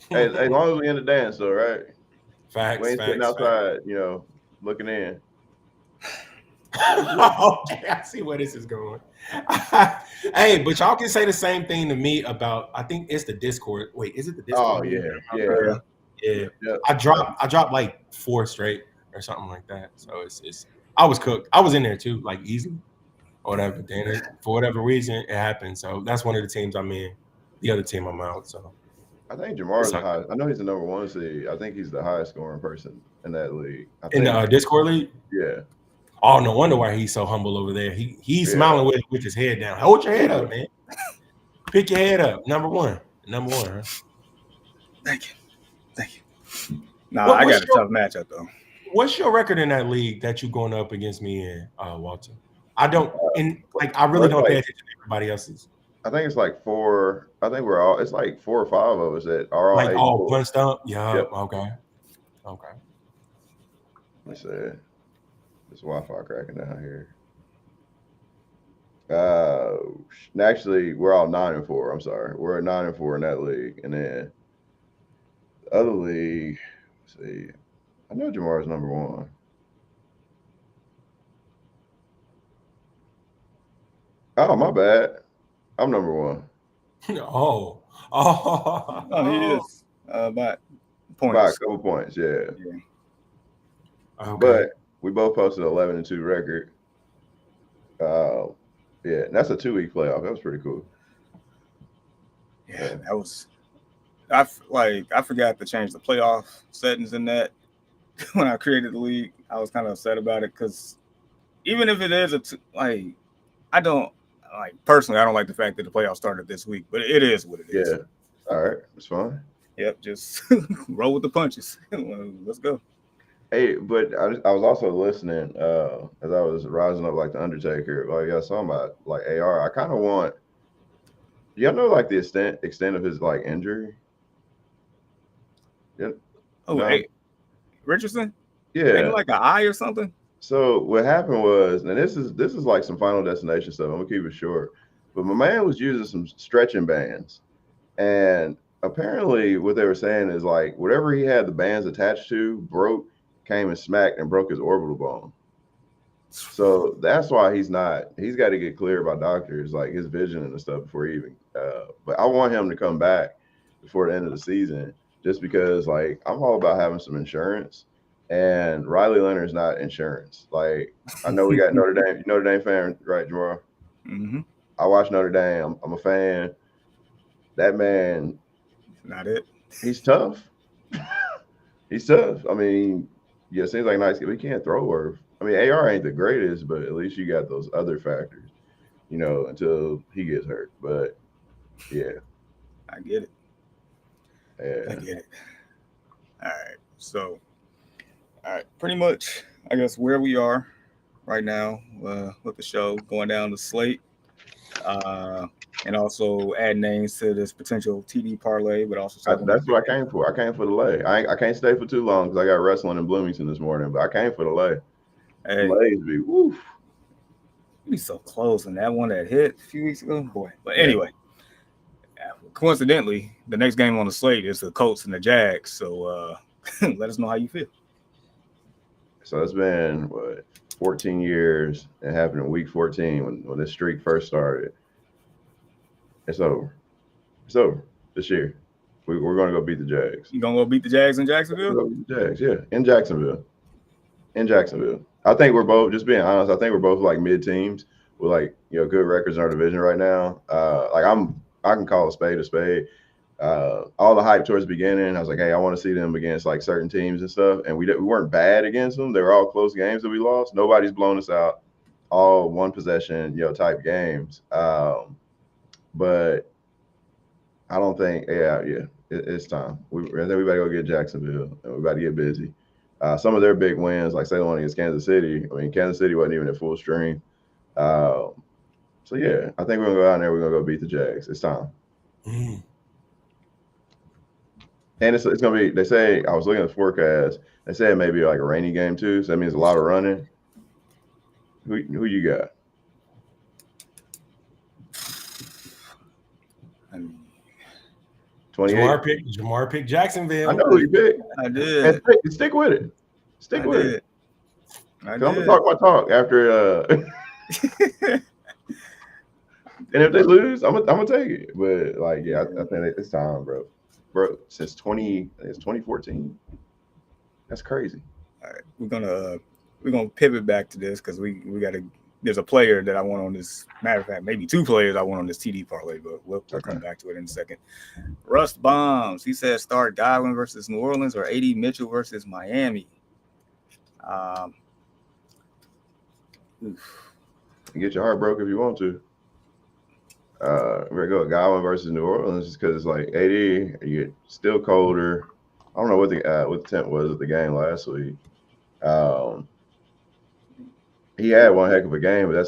Hey, as long as we in the dance, though, right? We Facts. ain't sitting outside, looking in. Okay, I see where this is going. Hey, but y'all can say the same thing to me about. I think it's the Discord. Wait, is it the Discord? Oh yeah. Yeah. I dropped like 4 straight or something like that. So it's. I was cooked. I was in there too, like easily or whatever. Then for whatever reason, it happened. So that's one of the teams I'm in. The other team I'm out. So I think Jahmyr is the highest. I know he's the number 1 seed. I think he's the highest scoring person in that league. In the Discord league. Yeah. Oh, no wonder why he's so humble over there. He's smiling with his head down. Hold your head up, man. Pick your head up. Number one, huh? Thank you. Nah, I got a tough matchup though. What's your record in that league that you going up against me in, Walter? I don't, I really don't pay attention to everybody else's. I think it's like 4. I think it's like 4 or 5 of us that are all like all bunched up. Yeah. Yep. Okay. Let's see. This Wi-Fi cracking down here. Actually, we're all 9-4. I'm sorry, we're at 9-4 in that league, and then the other league. Let's see, I know Jahmyr's number 1. Oh, my bad. I'm number 1. Oh, he is. By points. By a couple points, yeah. Okay. But we both posted 11-2 record. Yeah, that's a 2-week playoff. That was pretty cool. Yeah, that was. I forgot to change the playoff settings in that when I created the league. I was kind of upset about it because even if it is I don't personally. I don't like the fact that the playoffs started this week, but it is what it is. Yeah. All right, it's fine. Yep, just roll with the punches. Let's go. Hey, but I was also listening as I was rising up like the Undertaker. Like I saw about like AR. I kind of want. Y'all know like the extent of his like injury. Yeah. Oh, no? Hey, Richardson. Yeah. Ain't like an eye or something. So what happened was, and this is like some Final Destination stuff. I'm gonna keep it short. But my man was using some stretching bands, and apparently what they were saying is like whatever he had the bands attached to came and smacked and broke his orbital bone. So that's why he's got to get cleared by doctors, like his vision and stuff before he even. But I want him to come back before the end of the season, just because like I'm all about having some insurance, and Riley Leonard's not insurance. Like I know we got Notre Dame, Notre Dame fan, right, Jahmyr? Mm-hmm. I watch Notre Dame. I'm a fan. That man, not it. He's tough. He's tough. I mean, yeah, it seems like nice. We can't throw worth. I mean, AR ain't the greatest, but at least you got those other factors, until he gets hurt. But yeah, I get it. Yeah, I get it. All right, so, pretty much, I guess where we are right now with the show going down the slate, and also add names to this potential TD parlay, but also that's what I came for. I came for the lay. I can't stay for too long because I got wrestling in Bloomington this morning, but I came for the lay. Hey, lays be woof. You be so close, and that one that hit a few weeks ago, boy. But anyway, coincidentally, the next game on the slate is the Colts and the Jags. So let us know how you feel. So it's been 14 years. It happened in week 14 when this streak first started. It's over. It's over this year. We're going to go beat the Jags. You going to go beat the Jags in Jacksonville? Go beat the Jags, yeah, in Jacksonville. I think we're both, just being honest, I think we're both like mid teams with like, good records in our division right now. I can call a spade a spade. All the hype towards the beginning, I was like, hey, I want to see them against like certain teams and stuff. And we weren't bad against them. They were all close games that we lost. Nobody's blown us out. All one possession, type games. but I don't think. It's time. I think we better go get Jacksonville, and we about to get busy. Some of their big wins, like say the one against Kansas City. I mean, Kansas City wasn't even at full stream. So yeah, I think we're gonna go out there. We're gonna go beat the Jags. It's time. Mm. And it's gonna be. They say I was looking at the forecast. They say it may be like a rainy game too, so that means a lot of running. Who you got? I mean, 28. Jahmyr picked Jacksonville. I know who you picked. I did. And stick with it. Stick with it. I I'm did. gonna talk my talk after. And if they lose, I'm gonna take it. But like, yeah, I think it's time, bro. Bro, since 2014. That's crazy. All right, we're gonna pivot back to this because we got to. There's a player that I want on this. Matter of fact, maybe two players I want on this TD parlay, but we'll come back to it in a second. Rust Bombs. He said start Godwin versus New Orleans or AD Mitchell versus Miami. You get your heart broke if you want to. We're gonna go with Godwin versus New Orleans just because it's like 80. You get still colder. I don't know what the temp was at the game last week. He had one heck of a game, but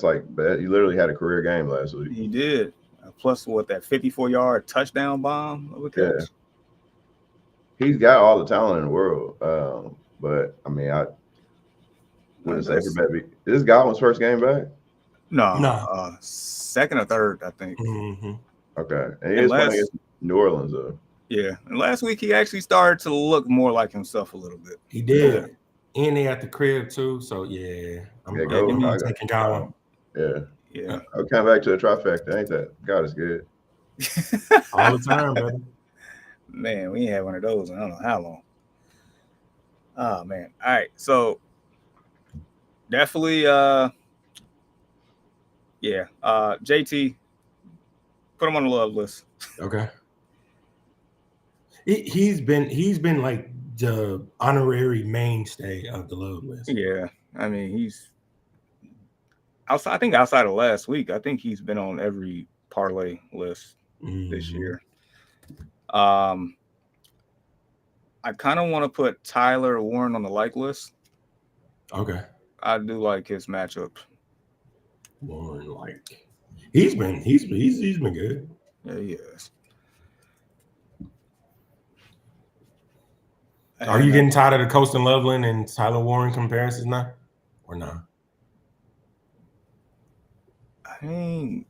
he literally had a career game last week. He did. Plus, that 54-yard touchdown bomb of a catch? Yeah. He's got all the talent in the world. But I mean, I wouldn't say for baby. Is this Godwin's first game back? No. Second or third, I think. Mm-hmm. Okay. And he is playing against New Orleans, though. Yeah. And last week, he actually started to look more like himself a little bit. He did. And they at the crib too, so yeah. I'm taking Godwin. Yeah. I'll come back to the trifecta, ain't that? God is good. All the time, brother. Man, we ain't had one of those in I don't know how long. Oh man. All right. So definitely JT, put him on the love list. Okay. He's been like the honorary mainstay of the love list. Yeah, I mean he's outside. I think outside of last week, I think he's been on every parlay list this year. I kind of want to put Tyler Warren on the like list. Okay, I do like his matchup. Warren, like he's been good. Yeah, he is. Are you getting tired of the Coastin Loveland and Tyler Warren comparisons now, or not? I mean,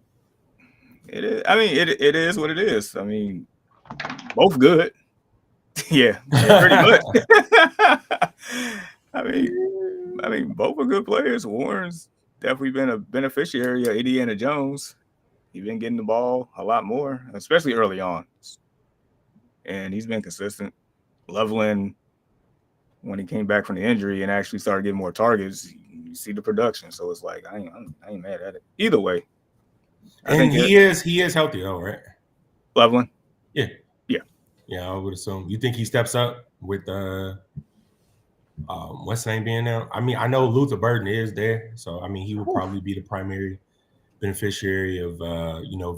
it is. I mean, it is what it is. I mean, both good. yeah, pretty much. I mean, both are good players. Warren's definitely been a beneficiary of Indiana Jones. He's been getting the ball a lot more, especially early on, and he's been consistent. Loveland, when he came back from the injury and actually started getting more targets, you see the production. So it's like I ain't mad at it. Either way. And he is healthy though, right? Loveland? Yeah, I would assume. You think he steps up with what's his name being there? I mean, I know Luther Burden is there, so I mean he would probably be the primary beneficiary of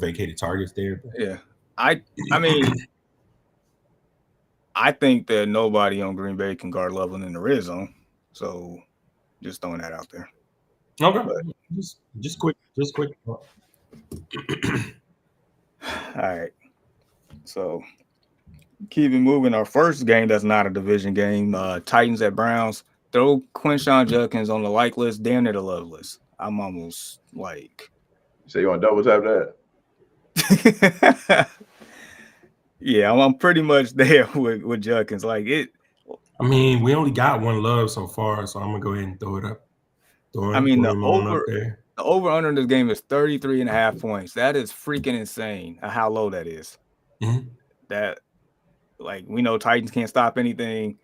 vacated targets there. But. Yeah. I mean I think that nobody on Green Bay can guard Loveland in the red zone. So just throwing that out there. Okay. But just quick. All right. So keeping moving. Our first game that's not a division game, Titans at Browns. Throw Quinshon Judkins on the like list, damn near the love list. I'm almost like. So you want to double tap that? Yeah, I'm pretty much there with Judkins. Like it. I mean, we only got one love so far, so I'm gonna go ahead and throw it up. The over under in this game is 33.5 points. That is freaking insane. How low that is. Mm-hmm. That, like, we know Titans can't stop anything.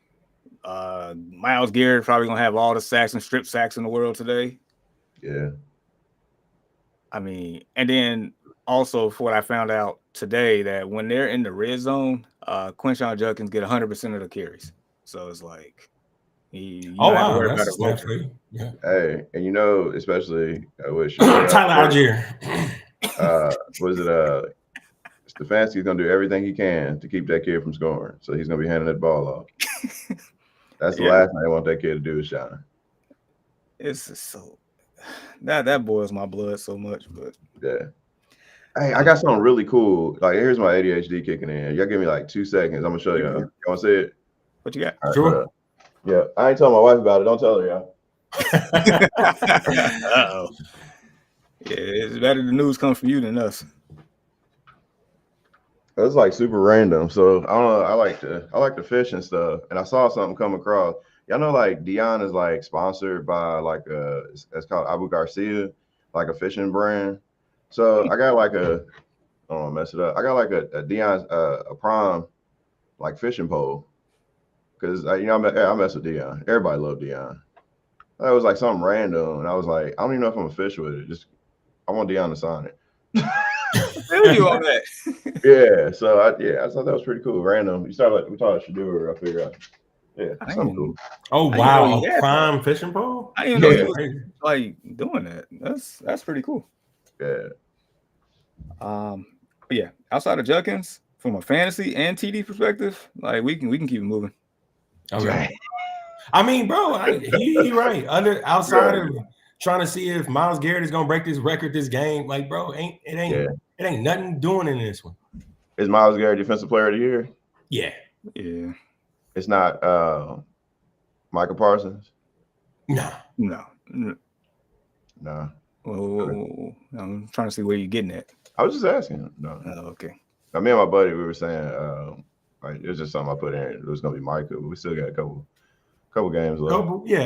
Myles Garrett probably gonna have all the sacks and strip sacks in the world today. Yeah. I mean, and then also for what I found out today that when they're in the red zone, Quinshon Judkins get 100% of the carries. So it's like you don't have to worry about it. Yeah. Hey, and especially I wish Tyler Algier. was it Stefanski's gonna do everything he can to keep that kid from scoring. So he's gonna be handing that ball off. That's the last thing I want that kid to do is shine. It's just so that boils my blood so much, but yeah. Hey, I got something really cool. Like, here's my ADHD kicking in. Y'all give me like 2 seconds. I'm gonna show y'all. You want to see it? What you got? Right, sure. Yeah, I ain't telling my wife about it. Don't tell her, y'all. Uh-oh. Yeah, it's better the news comes from you than us. It's like super random. So I don't know. I like to fish and stuff. And I saw something come across. Y'all know, like Dion is like sponsored by like it's called Abu Garcia, like a fishing brand. So I got like I don't want to mess it up. I got like a Dion's a prime like fishing pole because I mess with Dion. Everybody loved Dion. That was like something random, and I was like, I don't even know if I'm gonna fish with it. Just I want Dion to sign it. Feel you on that. Yeah, so I thought that was pretty cool. Random. We talked about Shadur. I figured out. Yeah, something cool. Oh wow, a prime fishing pole. I didn't know he was like doing that. That's pretty cool. Yeah. But yeah, outside of Judkins, from a fantasy and TD perspective, like we can keep it moving. Okay. I mean, bro, he right. Outside of trying to see if Myles Garrett is gonna break this record this game, like, bro, it ain't nothing doing in this one. Is Myles Garrett Defensive Player of the Year? Yeah. It's not Michael Parsons? No. Well, I'm trying to see where you're getting at. I was just asking. No. Okay. Now, me and my buddy, we were saying like it was just something I put in. It was gonna be Michael, but we still got a couple games left. A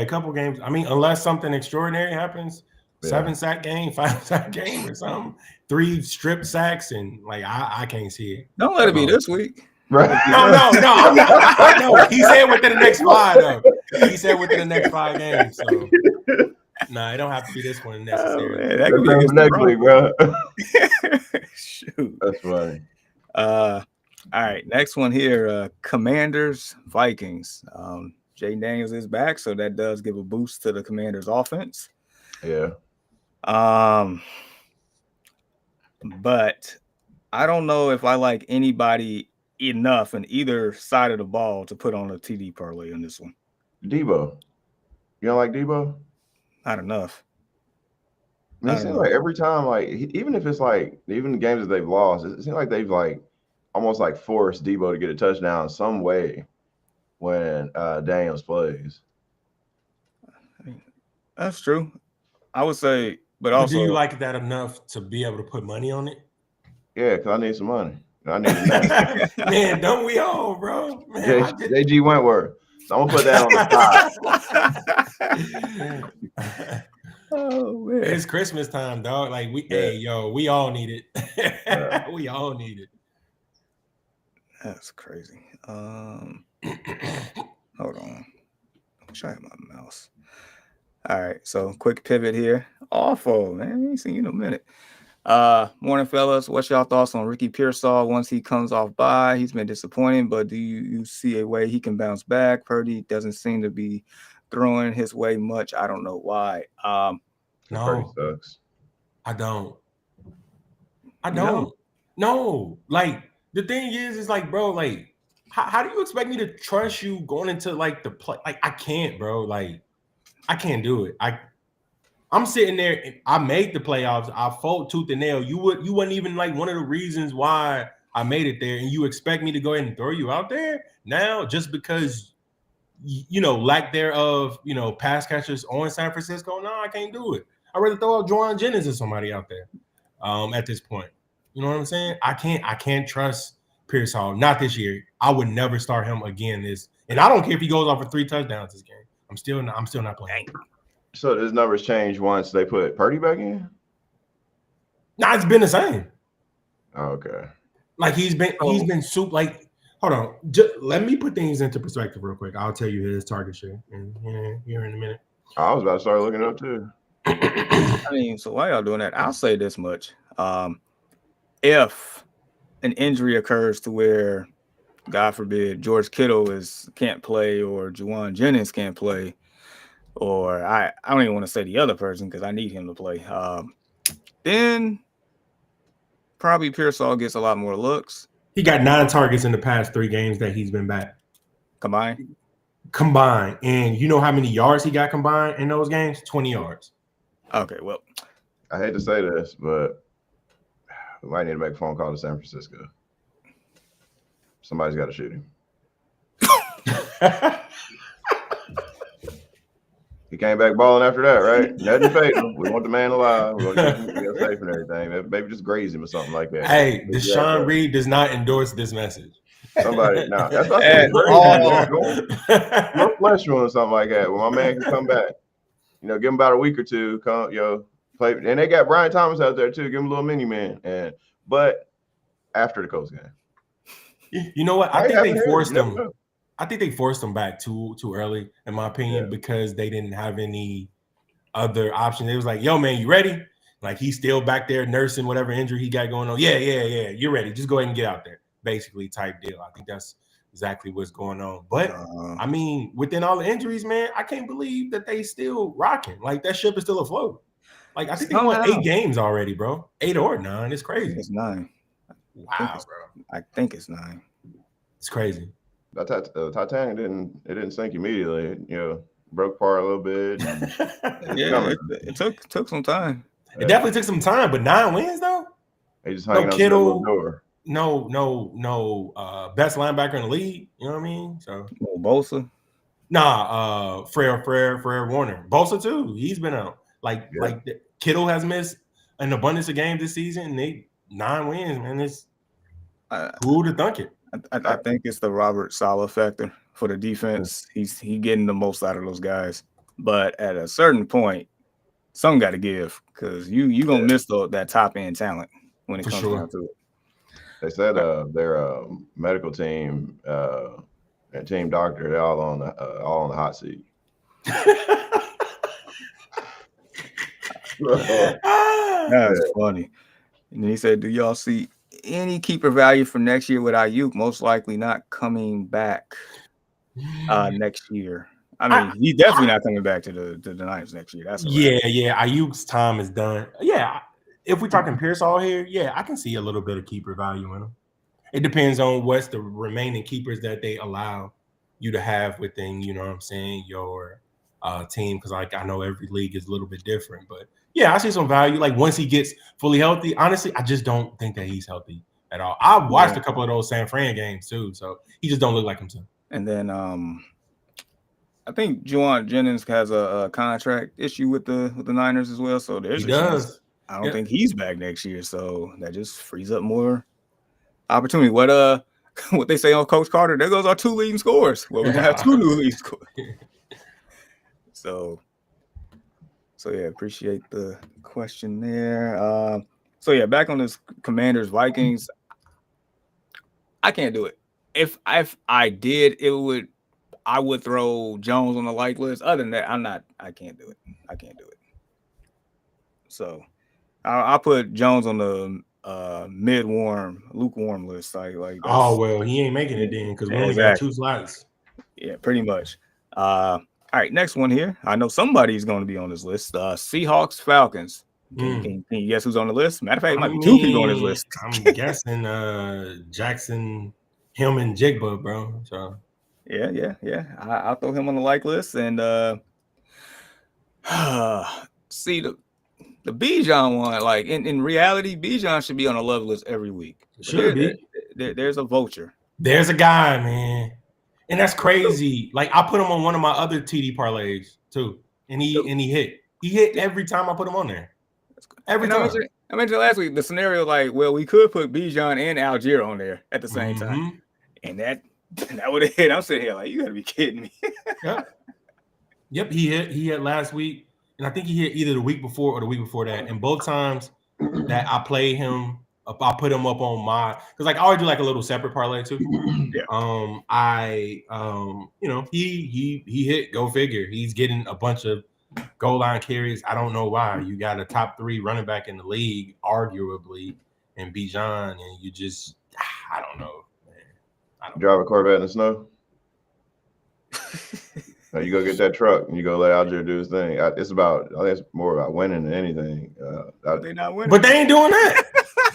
couple games. I mean, unless something extraordinary happens, 7-sack game, 5-sack game, or something, 3 strip sacks, and like I can't see it. Don't let it be this week. Right. No, I'm not. I know. He said within the next 5, though. He said within the next 5 games. So, it don't have to be this one necessarily. Oh, that could be next week, bro. Shoot. That's funny. All right. Next one here, Commanders, Vikings. Jay Daniels is back, so that does give a boost to the Commanders offense. Yeah. But I don't know if I like anybody enough in either side of the ball to put on a TD parlay on this one. Debo. You don't like Debo? Not enough. It seems like every time, like even if it's like even the games that they've lost, it seems like they've like almost like forced Debo to get a touchdown some way when Daniels plays. That's true. I would say, but also, do you like that enough to be able to put money on it? Yeah, because I need some money. I need it now. Man, don't we all, bro? Man, JG Wentworth. So I'm gonna put that on the side. Oh man, it's Christmas time, dog. Like we all need it. We all need it. That's crazy. Hold on. I wish I had my mouse. All right, so quick pivot here. Awful, man. I ain't seen you in a minute. Morning, fellas. What's y'all thoughts on Ricky Pearsall once he comes off bye? He's been disappointing, but do you see a way he can bounce back? Purdy doesn't seem to be throwing his way much. I don't know why. No, Purdy sucks. I don't. No, like the thing is like, bro, like how do you expect me to trust you going into like the play? Like I can't, bro. Like I can't do it. I'm sitting there. And I made the playoffs. I fought tooth and nail. You wasn't even like one of the reasons why I made it there, and you expect me to go ahead and throw you out there now just because lack thereof, pass catchers on San Francisco. No, I can't do it. I'd rather throw out Juwan Jennings or somebody out there. At this point, you know what I'm saying? I can't trust Pearsall. Not this year. I would never start him again. And I don't care if he goes off for 3 touchdowns this game. I'm still not playing. So his numbers changed once they put Purdy back in? Nah, it's been the same. Oh, okay. Like he's been soup. Like, hold on. Let me put things into perspective real quick. I'll tell you his target share here in a minute. I was about to start looking up too. I mean, so why y'all doing that? I'll say this much. If an injury occurs to where, God forbid, George Kittle can't play or Juwan Jennings can't play, or I don't even want to say the other person because I need him to play. Then probably Pearsall gets a lot more looks. He got 9 targets in the past 3 games that he's been back. Combined. And you know how many yards he got combined in those games? 20 yards. Okay, well. I hate to say this, but we might need to make a phone call to San Francisco. Somebody's got to shoot him. He came back balling after that, right? Nothing fatal. We want the man alive. We want to keep him safe and everything. Maybe just graze him or something like that. Hey, Deshaun Reed does not endorse this message. Somebody, no, that's not your flesh wound or something like that. Well, my man can come back. You know, give him about a week or two. Come, play. And they got Brian Thomas out there too. Give him a little mini man. But after the Colts game, you know what? I think they forced him. I think they forced him back too early, in my opinion, because they didn't have any other option. They was like, "Yo, man, you ready?" Like he's still back there nursing whatever injury he got going on. Yeah, you're ready. Just go ahead and get out there. Basically, type deal. I think that's exactly what's going on. But I mean, within all the injuries, man, I can't believe that they still rocking. Like that ship is still afloat. Like I think they won 8 games already, bro. 8 or 9. It's crazy. It's 9. Wow, bro. I think it's 9. It's crazy. Titanic didn't sink immediately. Broke apart a little bit. It took some time. It definitely took some time, but 9 wins though. He just hanging on the little door. No, best linebacker in the league. You know what I mean? So Bosa. Nah, Fred Warner. Bosa too. He's been out. Like Kittle has missed an abundance of games this season. And they 9 wins, man. It's who would have thunk it? I think it's the Robert Saleh factor for the defense. He's getting the most out of those guys, but at a certain point, some got to give because you gonna miss that top end talent when it comes down to it. They said their medical team and team doctor, they're all on the hot seat. That's funny. And he said, "Do y'all see any keeper value for next year with Ayuk most likely not coming back next year?" I mean, he's definitely not coming back to the Niners next year. That's Ayuk's time is done. Yeah, if we're talking Pearsall here, I can see a little bit of keeper value in him. It depends on what's the remaining keepers that they allow you to have within, you know what I'm saying, your team. Because like I know every league is a little bit different, but I see some value. Like once he gets fully healthy, honestly, I just don't think that he's healthy at all. I watched a couple of those San Fran games too, so he just don't look like himself. And then I think Juwan Jennings has a contract issue with the Niners as well. So there's chance. I don't think he's back next year, so that just frees up more opportunity. What they say on Coach Carter? There goes our 2 leading scorers. Well, we're gonna have 2 new leading scorers. So appreciate the question there. Back on this Commanders Vikings. I can't do it. If I did, I would throw Jones on the like list. Other than that, I can't do it. So I'll put Jones on the lukewarm list. Like oh well, he ain't making it then because we only got 2 slots. Yeah, pretty much. All right, next one here. I know somebody's going to be on this list. Seahawks, Falcons. Can you guess who's on the list? Matter of fact, it might be 2 people on this list. I'm guessing Jackson, him, and Jigba, bro. So yeah. I'll throw him on the like list. And see the Bijan one. Like in reality, Bijan should be on a love list every week. Should be. There's a vulture. There's a guy, man. And that's crazy. Like I put him on one of my other TD parlays too, and he hit. He hit every time I put him on there. Every time. I mentioned last week the scenario like, well, we could put Bijan and Algier on there at the same time, and that would have hit. I'm sitting here like, you gotta be kidding me. Yep. He hit last week, and I think he hit either the week before or the week before that. And both times that I played him, I put him up on my because like I always do like a little separate parlay too. He hit. Go figure. He's getting a bunch of goal line carries. I don't know why. You got a top 3 running back in the league, arguably, and Bijan, and you just I don't know, man. Drive a Corvette in the snow. You go get that truck and you go let Algier do his thing. It's more about winning than anything. They're not winning, but they ain't doing that.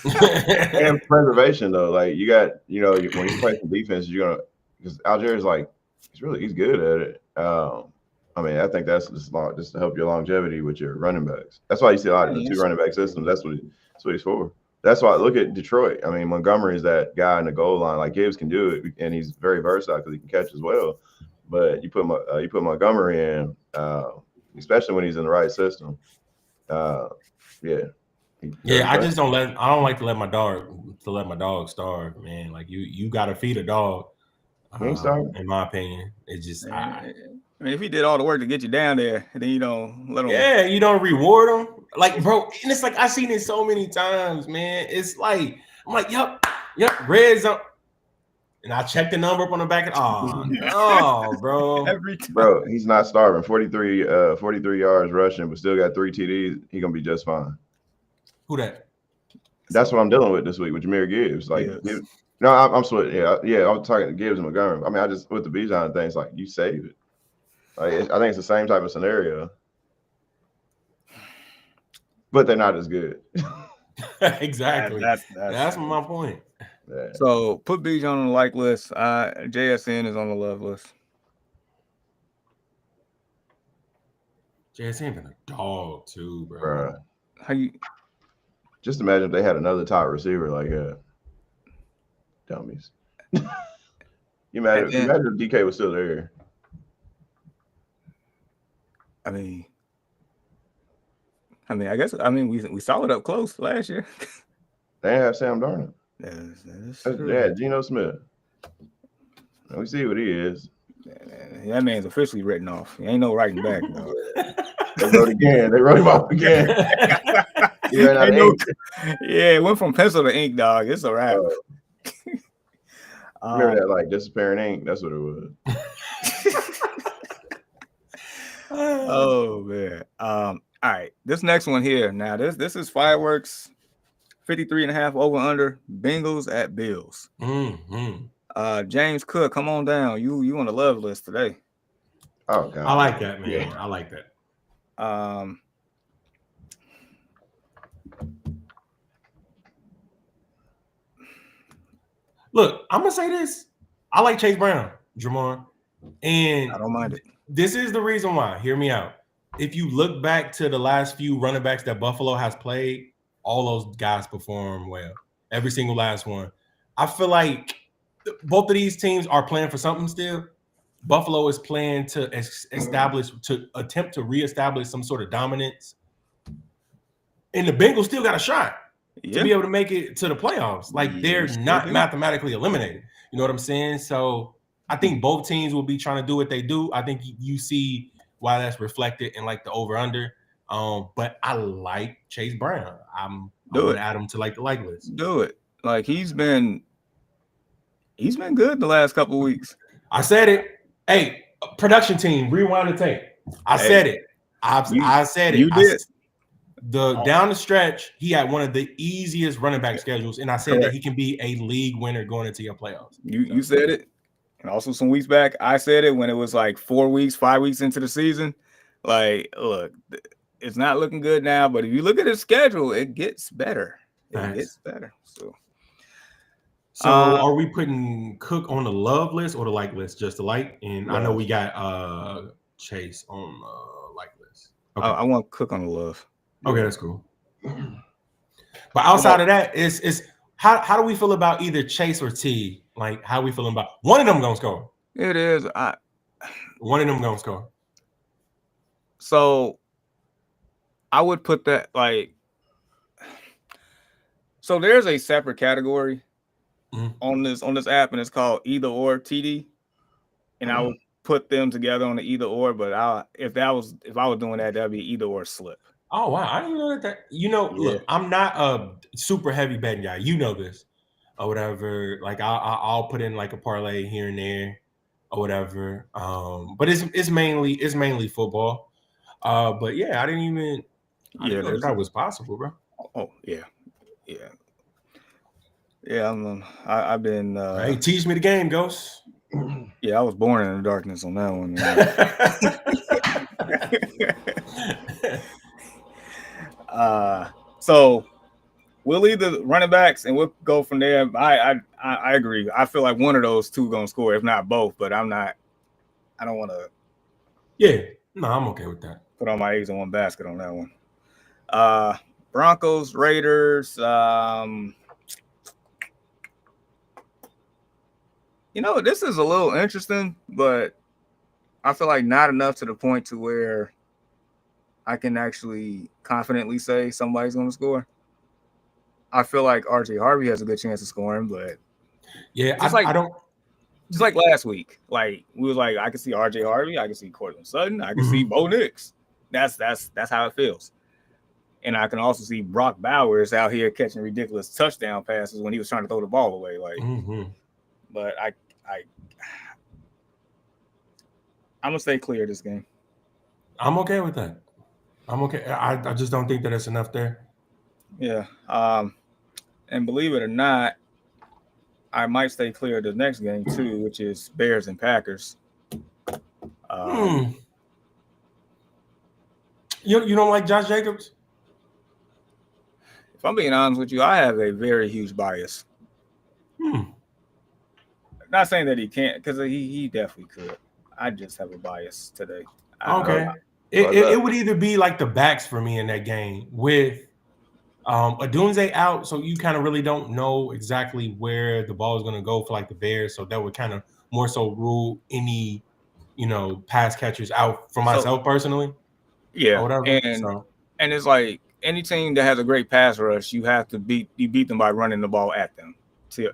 And preservation though, like you got, when you play some defense, you're gonna because Algiers like he's good at it. I mean, I think that's just to help your longevity with your running backs. That's why you see a lot of the 2 running back systems. That's what he's for. That's why look at Detroit. I mean, Montgomery is that guy in the goal line. Like Gibbs can do it, and he's very versatile because he can catch as well. But you put Montgomery in, especially when he's in the right system. Yeah. I just don't like to let my dog starve, man. Like you gotta feed a dog. In my opinion, it's just I mean, if he did all the work to get you down there, and then you don't let him. Yeah, you don't reward him, like bro. And it's like I've seen it so many times, man. It's like I'm like, yep, red zone. And I check the number up on the back. No, bro. Bro, he's not starving. 43 yards rushing, but still got 3 TDs. He's gonna be just fine. Who that? That's what I'm dealing with this week with Jahmyr Gibbs. Like, no, I'm sweating. Yeah. I'm talking Gibbs and Montgomery. I mean, I just with the Bijan thing, it's like you save it. Like, I think it's the same type of scenario, but they're not as good. Exactly. That's my point. Yeah. So put Bijan on the like list. JSN is on the love list. JSN been a dog too, bro. How you? Just imagine if they had another top receiver like that. Dummies. You imagine if DK was still there. I mean, I guess we saw it up close last year. They didn't have Sam Darnold. Yeah, Geno Smith. We see what he is. That man's officially written off. He ain't no writing back. No. They wrote him off again. It went from pencil to ink, dog. It's a wrap. Remember that like disappearing ink? That's what it was. Oh man. All right. This next one here. Now this is fireworks. 53.5 over under. Bengals at Bills. Mm-hmm. James Cook, come on down. You on the love list today. Oh God. I like that, man. Yeah. I like that. Look, I'm gonna say this. I like Chase Brown, Jamar, and I don't mind it. This is the reason why. Hear me out. If you look back to the last few running backs that Buffalo has played, all those guys perform well. Every single last one. I feel like both of these teams are playing for something still. Buffalo is playing to attempt to reestablish some sort of dominance. And the Bengals still got a shot to be able to make it to the playoffs. Like they're not mathematically eliminated. You know what I'm saying? So I think both teams will be trying to do what they do. I think you see why that's reflected in like the over-under. But I like Chase Brown. I'm going to add him to like the like list. Do it. Like he's been good the last couple of weeks. I said it. Hey, production team, rewind the tape. I said it. I said it. You did. Down the stretch, he had one of the easiest running back schedules, and I said that he can be a league winner going into your playoffs. You said it. And also some weeks back, I said it when it was like 5 weeks into the season. Like, look, it's not looking good now, but if you look at his schedule, it gets better. It gets better. So are we putting Cook on the love list or the like list? Just the like? And love. I know we got Chase on the like list. Okay. I want Cook on the love. Okay, that's cool. But outside of that, is how do we feel about either Chase or T? Like, how we feeling about one of them gonna score? It is. One of them gonna score. So I would put that like. So there's a separate category on this app, and it's called either or TD, and I would put them together on the either or. But if I was doing that, that'd be either or slip. Oh wow, I didn't know that. Look, I'm not a super heavy betting guy. You know this, or whatever. Like I'll put in like a parlay here and there, or whatever. But it's mainly football. But yeah, I didn't even. I didn't know that was possible, bro. Oh yeah. I've been. Hey, teach me the game, Ghost. Yeah, I was born in the darkness on that one. So we'll leave the running backs and we'll go from there. I agree. I feel like one of those two gonna score, if not both. But I'm not. I don't want to. Yeah, no, I'm okay with that. Put all my eggs in one basket on that one. Broncos, Raiders. This is a little interesting, but I feel like not enough to the point to where I can actually confidently say somebody's going to score. I feel like RJ Harvey has a good chance of scoring, but yeah, I don't. Just like last week, like we was like, I can see RJ Harvey, I can see Cortland Sutton, I can see Bo Nix. That's how it feels. And I can also see Brock Bowers out here catching ridiculous touchdown passes when he was trying to throw the ball away. Like, but I'm gonna stay clear of this game. I'm okay with that. I'm okay. I just don't think that it's enough there. Yeah. And believe it or not, I might stay clear of the next game too, which is Bears and Packers. You don't like Josh Jacobs? If I'm being honest with you, I have a very huge bias. Not saying that he can't, because he definitely could. I just have a bias today. Okay. It would either be like the backs for me in that game with Adunze out, so you kind of really don't know exactly where the ball is going to go for like the Bears, so that would kind of more so rule any pass catchers out for myself personally. Yeah, or whatever. And it's like any team that has a great pass rush, you have to beat them by running the ball at them,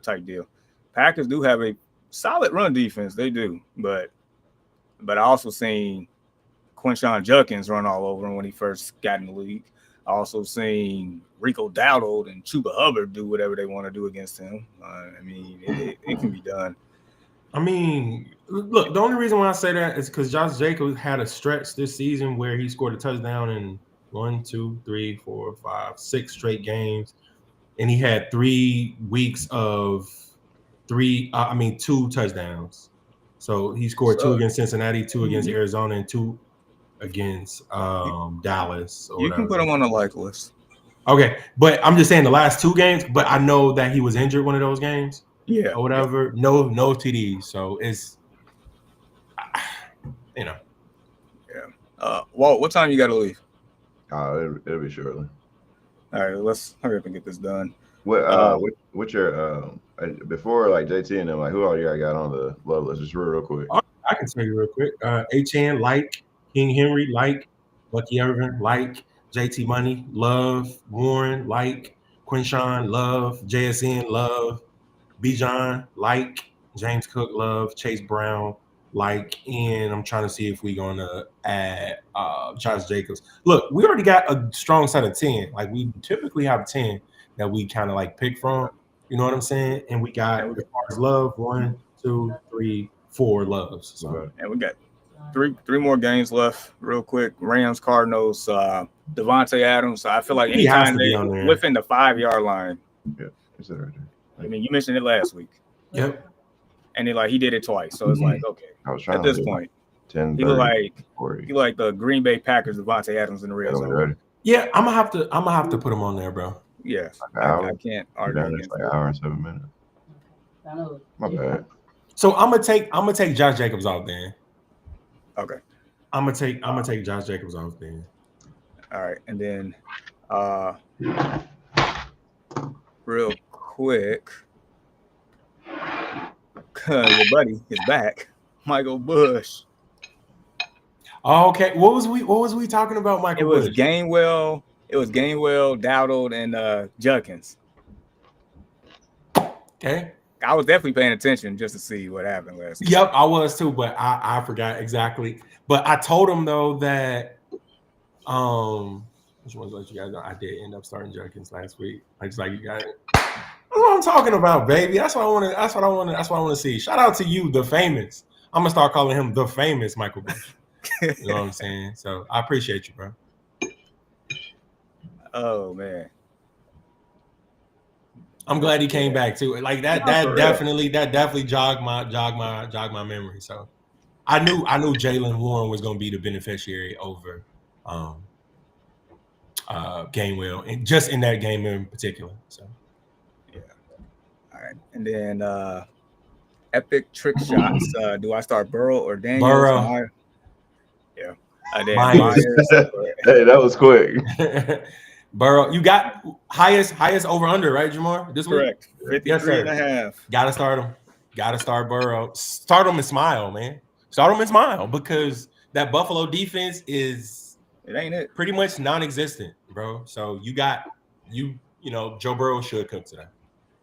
type deal. Packers do have a solid run defense, they do, but I also seen Quinshon Judkins run all over him when he first got in the league. I also seen Rico Dowdle and Chuba Hubbard do whatever they want to do against him. I mean, it can be done. I mean, look, the only reason why I say that is because Josh Jacobs had a stretch this season where he scored a touchdown in 1, 2, 3, 4, 5, 6 straight games. And he had 3 weeks of 2 touchdowns. So he scored 2 against Cincinnati, 2 against Arizona, and 2 against Dallas. You can put him on the like list. Okay, but I'm just saying the last 2 games, but I know that he was injured one of those games. Yeah. Or whatever. Yeah. No TDs. So it's, Yeah. Walt, what time you got to leave? It'll be shortly. All right, let's hurry up and get this done. What's your before like JT and them, like who all you got on the love list? Just real quick. I can tell you real quick. HN like, King Henry like, Bucky Irvin like, JT Money love, Warren like, Quinshon love, JSN love, Bijan like, James Cook love, Chase Brown like, and I'm trying to see if we're gonna add Josh Jacobs. Look, we already got a strong set of 10. Like we typically have 10 that we kind of like pick from. You know what I'm saying? And we got as far as love 1, 2, 3, 4 loves. So. And we got three more games left. Real quick, Rams, Cardinals, Devontae Adams. I feel like anytime they within the 5-yard line. Yeah, it's right there. I mean, you mentioned it last week. Yep. And he did it twice, so it's like, okay. I was trying at this point, 10, he 30, he like the Green Bay Packers, Devontae Adams in the red zone. Yeah, I'm gonna have to put him on there, bro. Yeah, I can't argue against like an hour and 7 minutes. My bad. So I'm gonna take Josh Jacobs off then. Okay. I'm gonna take Josh Jacobs off then. All right, and then real quick, your buddy is back, Michael Bush. Oh, okay. What was we talking about, Michael Bush? It was Gainwell, Dowdle, and Judkins. Okay. I was definitely paying attention just to see what happened last week. Yep, I was too, but I forgot exactly. But I told him though that which ones let you guys know I did end up starting Judkins last week. Like you guys. That's what I'm talking about, baby. That's what I want to see. Shout out to you, the famous. I'm gonna start calling him the famous Michael Bush. You know what I'm saying? So I appreciate you, bro. Oh man. I'm glad he came back too. Like that definitely jogged my memory. So I knew Jaylen Warren was gonna be the beneficiary over game will, and just in that game in particular. So yeah. All right, and then epic trick shots. Do I start Burrow or Daniels? Burrow. Yeah. And then Myers. Hey, that was quick. Burrow, you got highest over under, right, Jahmyr? This week? Correct. 53.5. Gotta start him. Gotta start Burrow. Start him and smile, man. Start him and smile because that Buffalo defense is pretty much non-existent, bro. So you know, Joe Burrow should cook today.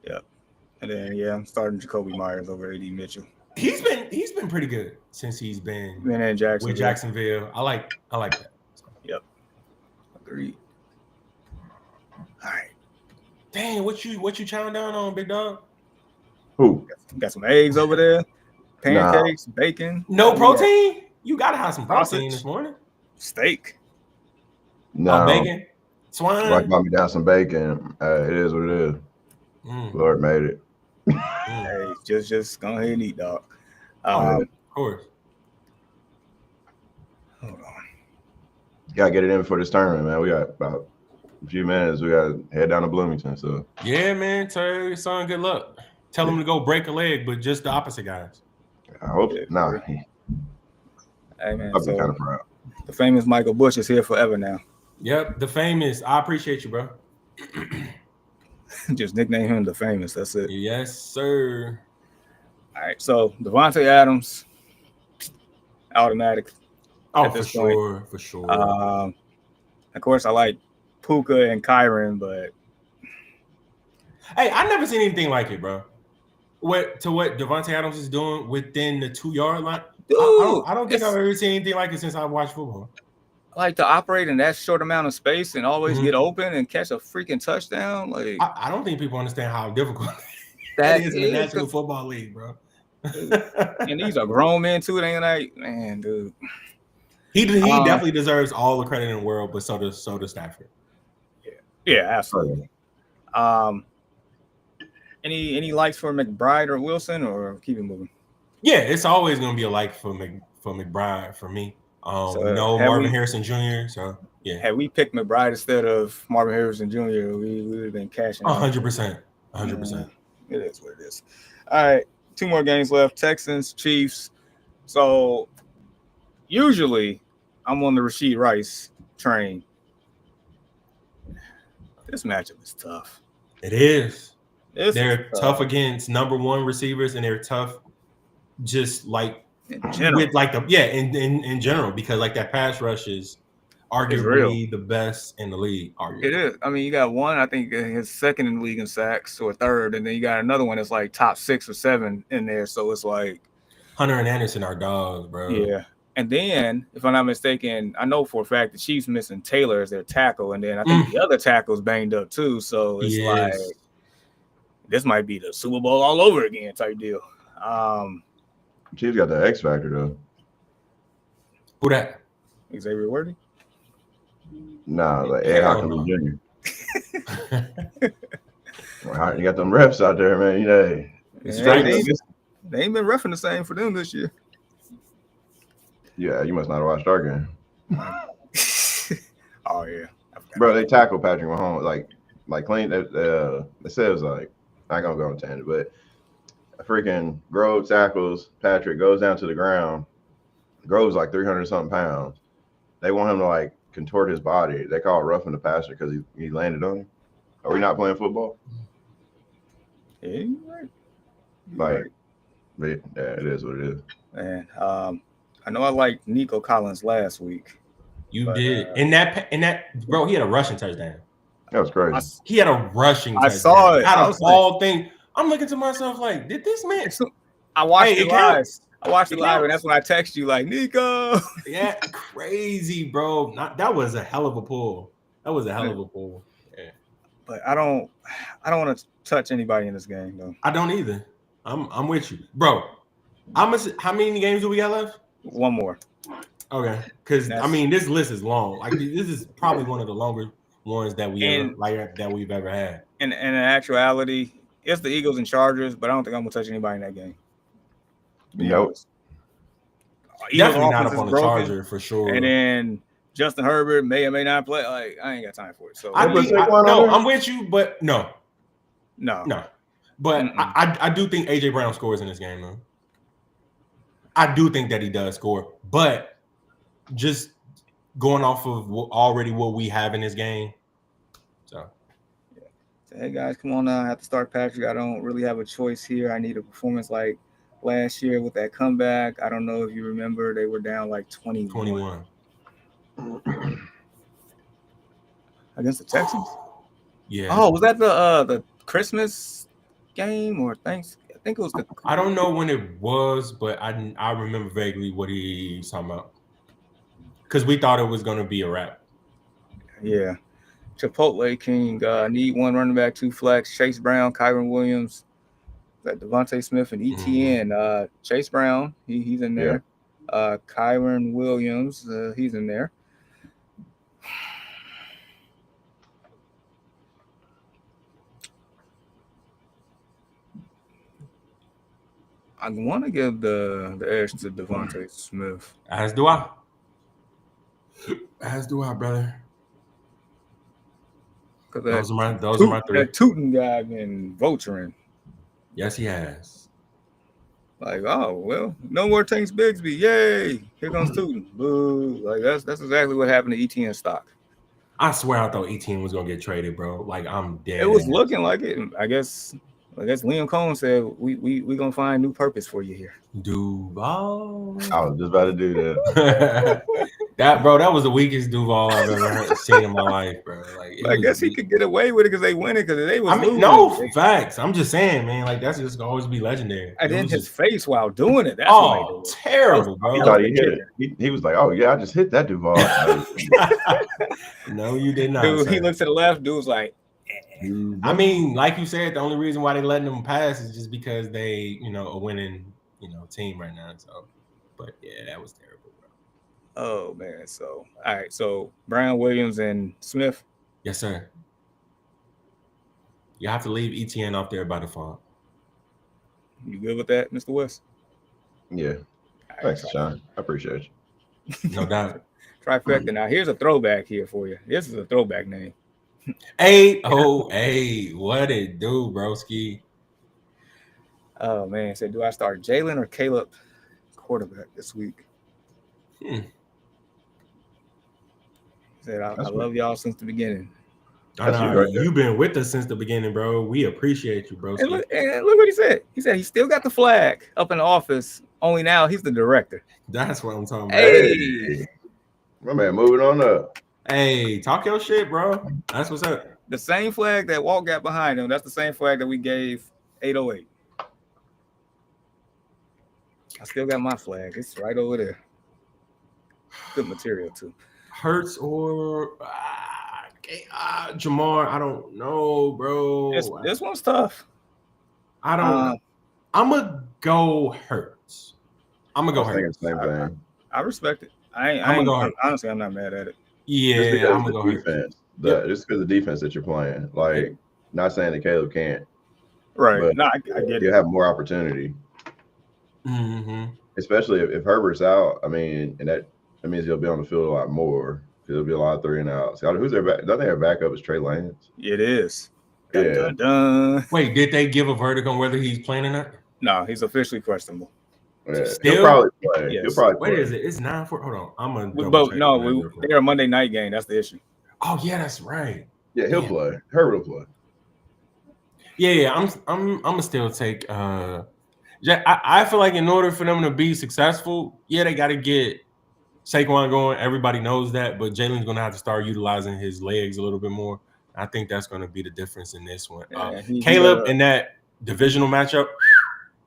Yep. And then I'm starting Jacoby Myers over AD Mitchell. He's been pretty good since he's been in Jacksonville. With Jacksonville. I like that. So. Yep. Agreed. All right. Dang, what you chowing down on, big dog? Who? Got some eggs over there, pancakes, bacon. No protein? You gotta have some protein this morning. Steak. No. Bacon. Swine. Like got me down some bacon. It is what it is. Lord made it. Hey, just go ahead and eat, dog. Of course. Hold on. Gotta get it in for this tournament, man. We got about a few minutes. We gotta head down to Bloomington. So yeah, man. Tell your son good luck. Tell him to go break a leg, but just the opposite guys. I hope nah. Hey man, I'll be kind of proud. The famous Michael Bush is here forever now. Yep, the famous. I appreciate you, bro. Just nickname him the famous. That's it. Yes, sir. All right. So Devontae Adams, automatic. Oh, for sure. Of course, I like Puka and Kyron, but hey, I never seen anything like it, bro. What Devontae Adams is doing within the 2-yard line? Dude, I don't think I've ever seen anything like it since I watched football. Like to operate in that short amount of space and always get open and catch a freaking touchdown. Like I don't think people understand how difficult that is in the National Football League, bro. And these are grown men too. They ain't like, man, dude. He definitely deserves all the credit in the world, but so does Stafford. Yeah, absolutely. Any likes for McBride or Wilson, or keep it moving? Yeah, it's always going to be a like for McBride for me. No Marvin Harrison Jr. So yeah, had we picked McBride instead of Marvin Harrison Jr., we would have been cashing. 100%. It is what it is. All right, 2 more games left. Texans, Chiefs. So usually I'm on the Rashid Rice train. This matchup is tough. It is. They're tough against number 1 receivers, and they're tough just like in general. With like in general, because like that pass rush is arguably the best in the league. Arguably. It is. I mean, you got one, I think his second in the league in sacks or third, and then you got another one that's like top 6 or 7 in there. So it's like Hunter and Anderson are dogs, bro. Yeah. And then, if I'm not mistaken, I know for a fact the Chiefs missing Taylor as their tackle, and then I think the other tackle's banged up too. So it's like this might be the Super Bowl all over again type deal. Chiefs got the X factor though. Who that? Xavier Worthy? Nah, like Ed Hopkins Jr. You got them refs out there, man. You know, they ain't been reffing the same for them this year. Yeah, you must not have watched our game. Oh yeah, bro. They tackled Patrick Mahomes like clean. They said it was like I ain't gonna go on tangent, but freaking Grove tackles Patrick, goes down to the ground. Grove's like 300 something pounds. They want him to like contort his body. They call it roughing the passer because he landed on him. Are we not playing football? Yeah, you're right. Yeah, it is what it is. Man, I know I liked Nico Collins last week. You did. In that, bro, he had a rushing touchdown. That was crazy. He had a rushing touchdown. I saw it. Out of all things, I'm looking to myself like, did this man? I watched it live. Counts. I watched it live, and that's when I text you like, Nico. Yeah, crazy, bro. That was a hell of a pull. Yeah. But I don't want to touch anybody in this game, though. I don't either. I'm with you, bro. How many games do we got left? One more. Okay, because I mean, this list is long. Like this is probably one of the longer ones that we've ever had. And in actuality, it's the Eagles and Chargers, but I don't think I'm gonna touch anybody in that game. Nope. Definitely not up on the Charger for sure. And then Justin Herbert may or may not play. Like, I ain't got time for it. So I'm with you, but no. But I do think AJ Brown scores in this game, though. I do think that he does score, but just going off of already what we have in this game. So, hey guys, come on now. I have to start Patrick. I don't really have a choice here. I need a performance like last year with that comeback. I don't know if you remember, they were down like 21. Against the Texans? Yeah. Oh, was that the Christmas game or thanks? I think it was the. I don't know when it was, but I remember vaguely what he's talking about. Because we thought it was going to be a wrap. Yeah. Chipotle King, need one running back, 2 flex. Chase Brown, Kyron Williams, that Devontae Smith, and ETN. Chase Brown, he's in there. Yeah. Kyron Williams, he's in there. I want to give the edge to Devontae Smith. As do I. As do I, brother. Those are my 3. That Tootin guy been vulturing. Yes, he has. Like, oh well, no more Tanks Bigsby. Yay! Here comes Tootin. Boo! Like that's exactly what happened to ETN stock. I swear I thought ETN was gonna get traded, bro. Like I'm dead. It was looking like it. I guess Liam Cohen said we gonna find new purpose for you here. Duval. I was just about to do that. That was the weakest Duval I've ever seen in my life, bro. Like I guess he could get away with it because they win it because they was. No facts. I'm just saying, man. Like that's just gonna always be legendary. And then his face while doing it. That's terrible, bro. He thought he hit it. He was like, "Oh yeah, I just hit that Duval." No, you did not. Dude, he looked to the left. Dude was like. I mean, like you said, the only reason why they letting them pass is just because they, a winning, team right now. So, but yeah, that was terrible, bro. Oh man. So, all right. So Brown, Williams, and Smith. Yes, sir. You have to leave ETN off there by default. You good with that, Mr. West? Yeah. Thanks, Sean. I appreciate you. No doubt. Trifecta. Now here's a throwback here for you. This is a throwback name. Hey, what it do, broski? Oh man, said, do I start Jalen or Caleb quarterback this week? Said, I love y'all since the beginning. I know you've been with us since the beginning, bro. We appreciate you, bro. And look what he said. He said he still got the flag up in the office. Only now he's the director. That's what I'm talking about. Hey, my man, moving on up. Hey, talk your shit, bro. That's what's up. The same flag that Walt got behind him, that's the same flag that we gave 808. I still got my flag. It's right over there. Good material, too. Hurts or Jahmyr, I don't know, bro. This one's tough. I don't I'm going to go Hurts. I'm going to go Hurts. Same thing. I respect it. Honestly, I'm not mad at it. Yeah, I'm gonna go defense. Just because of the defense that you're playing. Like, not saying that Caleb can't. Right. No, I get it. You have more opportunity. Mm-hmm. Especially if Herbert's out. I mean, and that means he'll be on the field a lot more because there'll be a lot of 3 and outs. Who's their back? I think their backup is Trey Lance. It is. Yeah. Dun, dun, dun. Wait, did they give a verdict on whether he's playing or not? No, he's officially questionable. Yeah. He'll probably play. Yes. He'll probably play. What is it? It's 9-4. Hold on. I'm gonna. They're a Monday night game. That's the issue. Oh yeah, that's right. Yeah, he'll play. Herbert will play. Yeah. I'm gonna still take. I feel like in order for them to be successful, they got to get Saquon going. Everybody knows that, but Jalen's gonna have to start utilizing his legs a little bit more. I think that's gonna be the difference in this one. Caleb in that divisional matchup.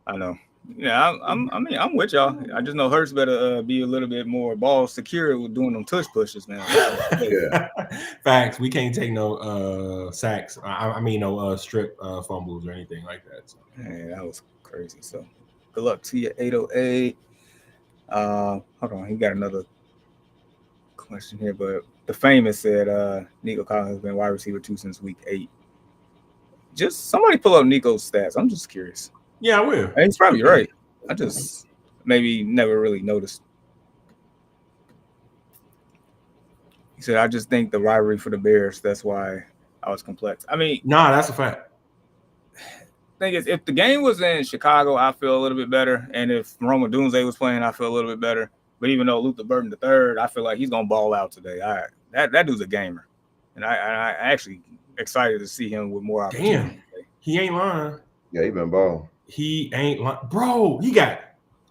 I know. Yeah, I'm with y'all. I just know Hurts better be a little bit more ball secure with doing them tush pushes now. Yeah. Facts. We can't take no sacks. No strip fumbles or anything like that. So. Man, that was crazy. So good luck to you, 808. Hold on, he got another question here, but the famous said Nico Collins has been wide receiver 2 since week 8. Just somebody pull up Nico's stats. I'm just curious. Yeah, I will. He's probably right. I just maybe never really noticed. He said, "I just think the rivalry for the Bears. That's why I was complex." I mean, Nah, that's a fact. thing is, if the game was in Chicago, I feel a little bit better, and if Roma Dunze was playing, I feel a little bit better. But even though Luther Burton III, I feel like he's gonna ball out today. That dude's a gamer, and I actually excited to see him with more opportunity. Damn, he ain't lying. Yeah, he been balling. He ain't lying, bro. He got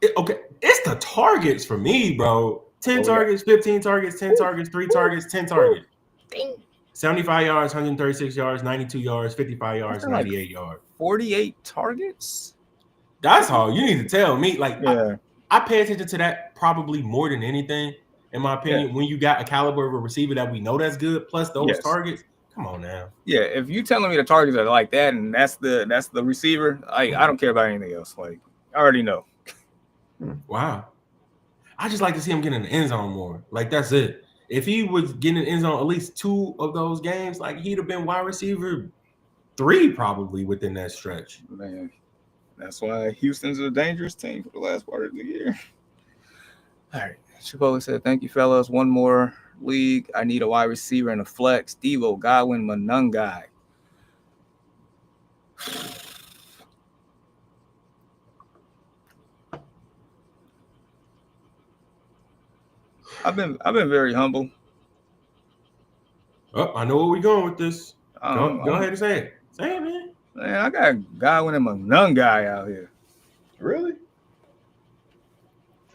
it, okay. It's the targets for me, bro. 10 targets, 15 targets, 10 targets, 3 targets, 10 targets. 75 yards, 136 yards, 92 yards, 55 yards, 98 yards. 48 targets? That's all you need to tell me. Like, yeah. I pay attention to that probably more than anything, in my opinion. When you got a caliber of a receiver that we know that's good, plus those targets, come on now. Yeah, if you telling me the targets are like that and that's the receiver, I don't care about anything else. Like, I already know. Wow. I just like to see him get in the end zone more. Like, that's it. If he was getting in the end zone at least 2 of those games, like, he'd have been wide receiver 3 probably within that stretch. Man, that's why Houston's a dangerous team for the last part of the year. All right. Chipotle said, "Thank you, fellas. One more league. I need a wide receiver and a flex. Devo, Godwin, Manungai." I've been very humble. Oh, I know where we're going with this. Go ahead and say it. Say it, man. Man, I got Godwin and Manungai out here. Really?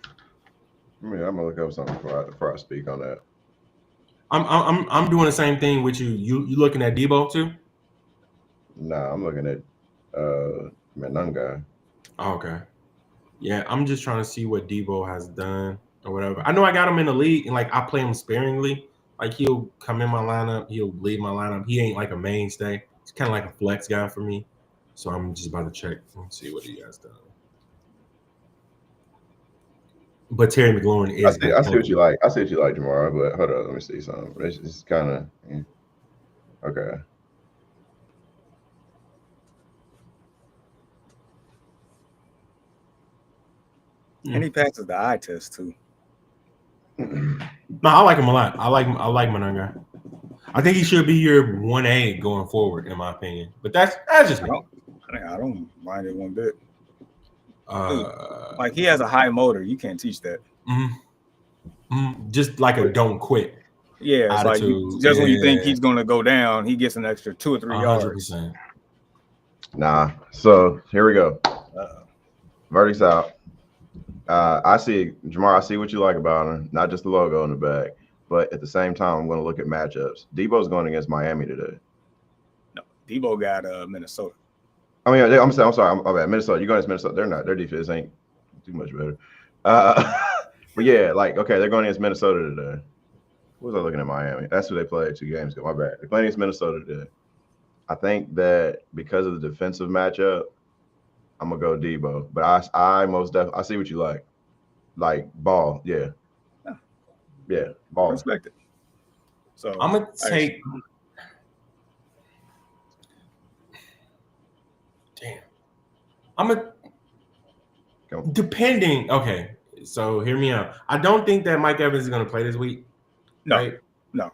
I mean, I'm gonna look up something before I speak on that. I'm doing the same thing with you. You looking at Debo too? Nah, I'm looking at Manungai. Oh, okay. Yeah, I'm just trying to see what Debo has done or whatever. I know I got him in the league and like I play him sparingly. Like he'll come in my lineup, he'll leave my lineup. He ain't like a mainstay. He's kind of like a flex guy for me. So I'm just about to check and see what he has done. But Terry McLaurin is. I see what you like. I see what you like, Jahmyr. But hold on, let me see something. It's kind of okay. And he passes the eye test too. No, I like him a lot. I like Manungai. I think he should be your 1A going forward, in my opinion. But that's just me. I don't mind it one bit. Like he has a high motor. You can't teach that. Just like a don't quit. Yeah, it's like when you think he's going to go down, he gets an extra 2 or 3 yards. Nah. So here we go. Verdict's out. I see, Jahmyr, I see what you like about him. Not just the logo in the back, but at the same time, I'm going to look at matchups. Debo's going against Miami today. No, Debo got Minnesota. I mean, I'm sorry. I'm bad. Minnesota. You're going against Minnesota. They're not. Their defense ain't too much better. But yeah, like, okay, they're going against Minnesota today. What was I looking at Miami? That's who they played 2 games ago. My bad. They're playing against Minnesota today. I think that because of the defensive matchup, I'm gonna go Debo. But I most definitely I see what you like. Like ball, yeah. Ball. Respect it. So I'm gonna take. Damn. I'm a. Depending. Okay, so hear me out. I don't think that Mike Evans is gonna play this week. No, right? No.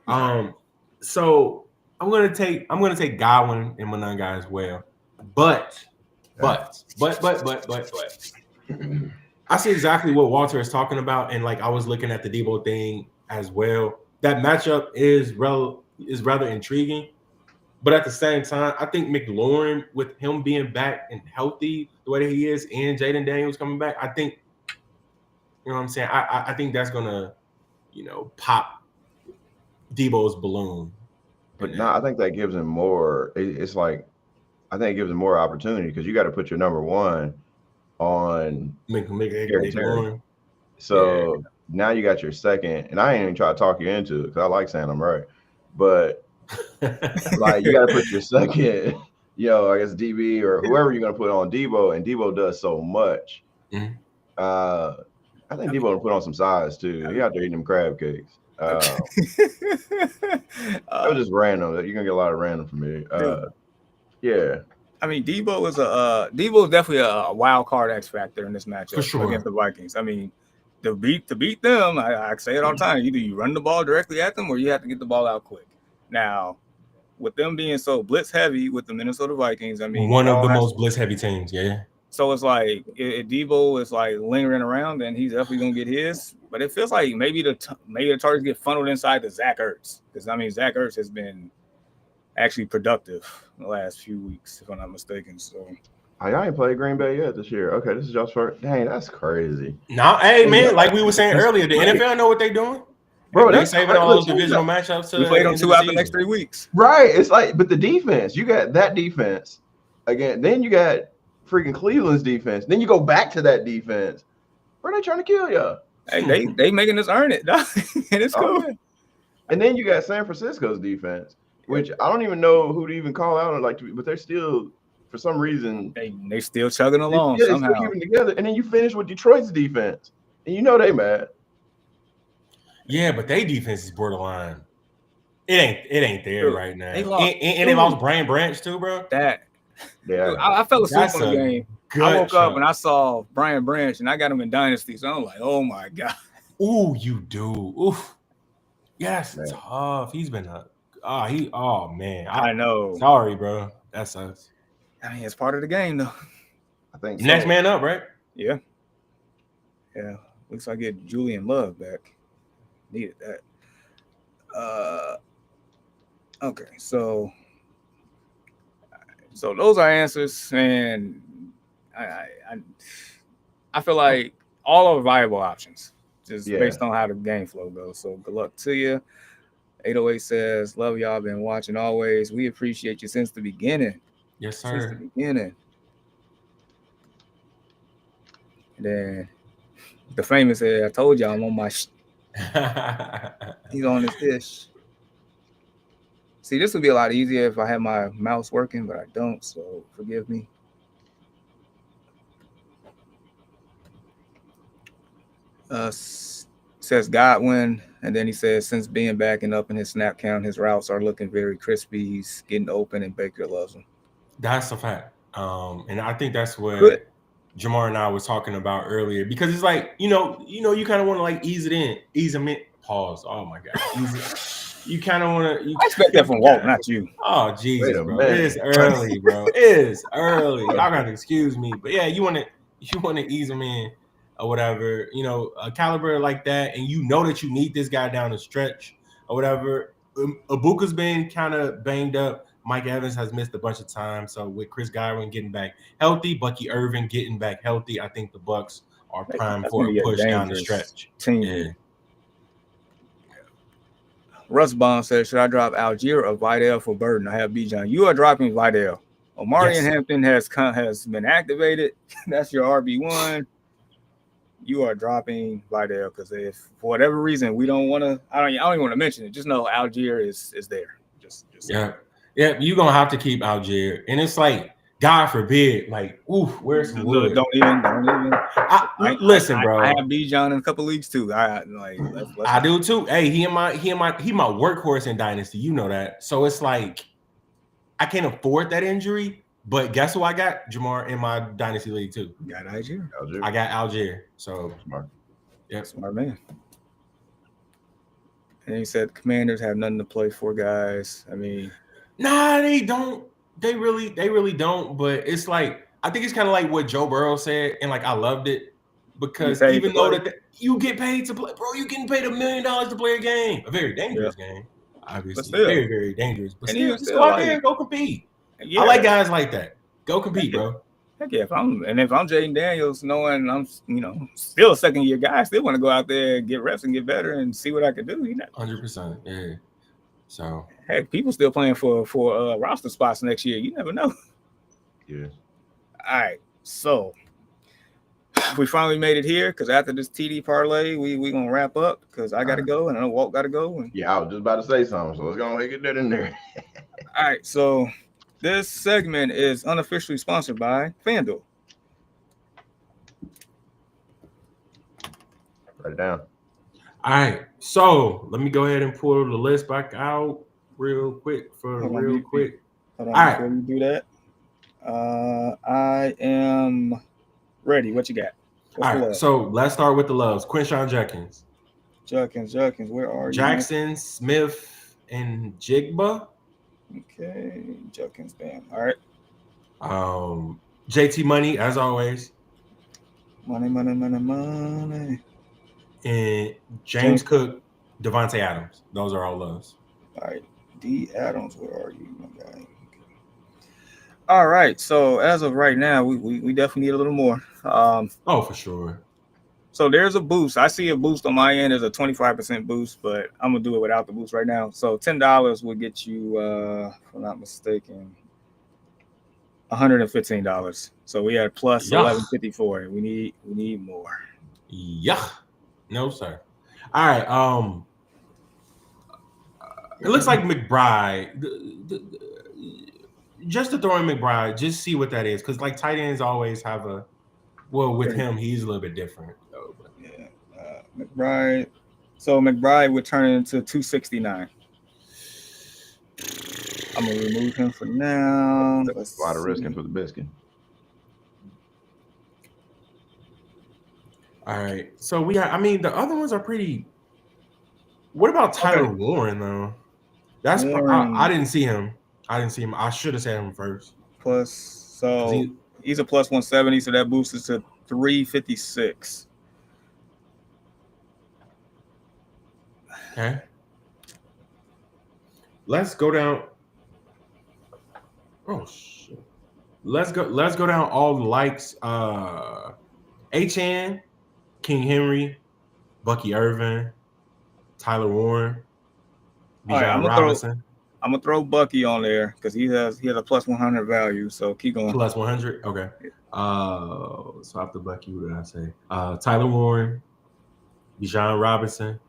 So I'm gonna take Godwin and Manungai as well. But I see exactly what Walter is talking about, and like I was looking at the Debo thing as well. That matchup is rather intriguing, but at the same time, I think McLaurin, with him being back and healthy the way that he is, and Jaden Daniels coming back, I think, you know what I'm saying. I think that's gonna, pop Debo's balloon. But no, I think that gives him more. It's like, I think it gives him more opportunity because you got to put your number 1 on McLaurin. So now you got your second, and I ain't even try to talk you into it because I like saying I'm right, but like you got to put your second, I guess DB or whoever you're gonna put on Debo, and Debo does so much. Mm-hmm. I think Debo will put on some size too. He out there eating them crab cakes. That was just random. You're gonna get a lot of random from me. Yeah. I mean, Debo is definitely a wild card X factor in this matchup against the Vikings. I mean, to beat them, I say it all the time. Either you run the ball directly at them, or you have to get the ball out quick. Now, with them being so blitz heavy with the Minnesota Vikings, I mean, One of the most blitz heavy teams, yeah. So it's like if Debo is like lingering around, then he's definitely gonna get his. But it feels like maybe the targets get funneled inside to Zach Ertz, because I mean Zach Ertz has been actually productive in the last few weeks, if I'm not mistaken. So y'all ain't played Green Bay yet this year. Okay, this is y'all's first. Dang, that's crazy. No, hey man, like we were saying earlier, the NFL know what they're doing. Bro, they saving all those divisional matchups. We played them 2 out the next 3 weeks. Right. It's like, but the defense, you got that defense again. Then you got freaking Cleveland's defense. Then you go back to that defense. Bro, they trying to kill y'all. Hey, they making us earn it, dog. And it's cool. Yeah. And then you got San Francisco's defense, which I don't even know who to even call out or like, but they're still, for some reason, they still chugging along somehow. They still keeping together. And then you finish with Detroit's defense, and you know they mad. Yeah, but their defense is borderline. It ain't there right now. And they lost Brian Branch too, bro. I fell asleep on the game. I woke up and I saw Brian Branch, and I got him in Dynasty. So I'm like, oh my god. Ooh, you do. Oof. Yes, it's tough. He's been oh man. I know. Sorry, bro. That sucks. I mean, it's part of the game, though. I think next man up, right? Yeah. At least I get Julian Love back. Needed that. Okay, so those are answers, and I feel like all are viable options, just based on how the game flow goes. So good luck to you. 808 says, "Love y'all. Been watching always. We appreciate you since the beginning." Yes, sir. Since the beginning. And then the famous said, "I told y'all I'm on my." He's on his dish. See, this would be a lot easier if I had my mouse working, but I don't, so forgive me. Says Godwin, and then he says, since being back and up in his snap count, his routes are looking very crispy. He's getting open, and Baker loves him. That's a fact. And I think that's what Jahmyr and I was talking about earlier, because it's like, you kind of want to like ease him in. Pause. Oh my God. You kind of want to. I expect that from Walt, not you. Oh Jesus, bro. It is early, bro. It is early. Y'all gotta excuse me, but yeah, you want to ease him in or whatever. A caliber like that, and you know that you need this guy down the stretch or whatever. Ibuka's been kind of banged up. Mike Evans has missed a bunch of time. So with Chris Godwin getting back healthy, Bucky Irvin getting back healthy, I think the Bucs are primed for a push down the stretch. Team. Yeah. Russ Bond says, should I drop Algier or Vidal for Burden? I have Bijan. You are dropping Vidal. Omari and Hampton has been activated. That's your RB1. You are dropping Vidal because if for whatever reason we don't want to, I don't even want to mention it. Just know Algier is there. Just yeah. You're gonna have to keep Algier, and it's like, God forbid, like, where's some wood? Don't even. Listen, bro. I have Bijan in a couple leagues too. I do too. Hey, he my workhorse in Dynasty. You know that. So it's like, I can't afford that injury. But guess who I got? Jahmyr in my Dynasty league too. Got Algier. I got Algier. So smart. Yeah, smart man. And he said Commanders have nothing to play for, guys. I mean, nah, they don't. They really don't. But it's like, I think it's kind of like what Joe Burrow said, and like I loved it because even though you get paid to play, bro, you getting paid $1 million to play a game, a very dangerous game, obviously, but still, very very dangerous. But still go out there and go compete. Yeah. I like guys like that. Go compete, bro. Heck yeah, if I'm Jaden Daniels, knowing I'm still a second year guy, I still want to go out there and get reps and get better and see what I can do. 100%, yeah. So heck, people still playing for roster spots next year. You never know. Yeah. All right, so we finally made it here because after this TD parlay, we gonna wrap up because I gotta go and I know Walt gotta go. Yeah, I was just about to say something, so let's go ahead and get that in there. All right, so this segment is unofficially sponsored by FanDuel. Write it down. All right, so let me go ahead and pull the list back out real quick. Hold on, before you do that, I am ready. What you got? What's All the right, love? so let's start with the loves. Quinshawn Judkins, Judkins, where are you? Jackson Smith, and Jigba. Okay, Judkins, bam. All right. JT Money, as always, Money. and James James. Cook, Devontae Adams. Those are all loves. All right. D. Adams, where are you, my guy? All right. So as of right now, we definitely need a little more. Oh, for sure. So there's a boost. I see a boost on my end. There's a 25% boost, but I'm gonna do it without the boost right now. So $10 will get you, if I'm not mistaken, $115. So we had plus Yeah. 1154. We need more. Yeah. No, sir. All right. It looks like McBride. Just to throw in McBride, just see what that is, because like tight ends always have a. Well, with him, he's a little bit different. Though, but. Yeah, McBride. So McBride would turn it into 269. I'm gonna remove him for now. That's a lot of risking for the biscuit. All right. So we have. I mean, the other ones are pretty. What about Tyler Warren though? That's Warren, I didn't see him. I should have said him first. Plus, so he's a plus 170, so that boosts to 356. Okay. Let's go down. Oh shit. Let's go down all the likes. HN, King Henry, Bucky Irvin, Tyler Warren, Bijan Robinson. I'm gonna throw Bucky on there because he has a plus 100 value. So keep going. Plus 100. Okay. So after Bucky, what did I say? Tyler Warren, Bijan Robinson,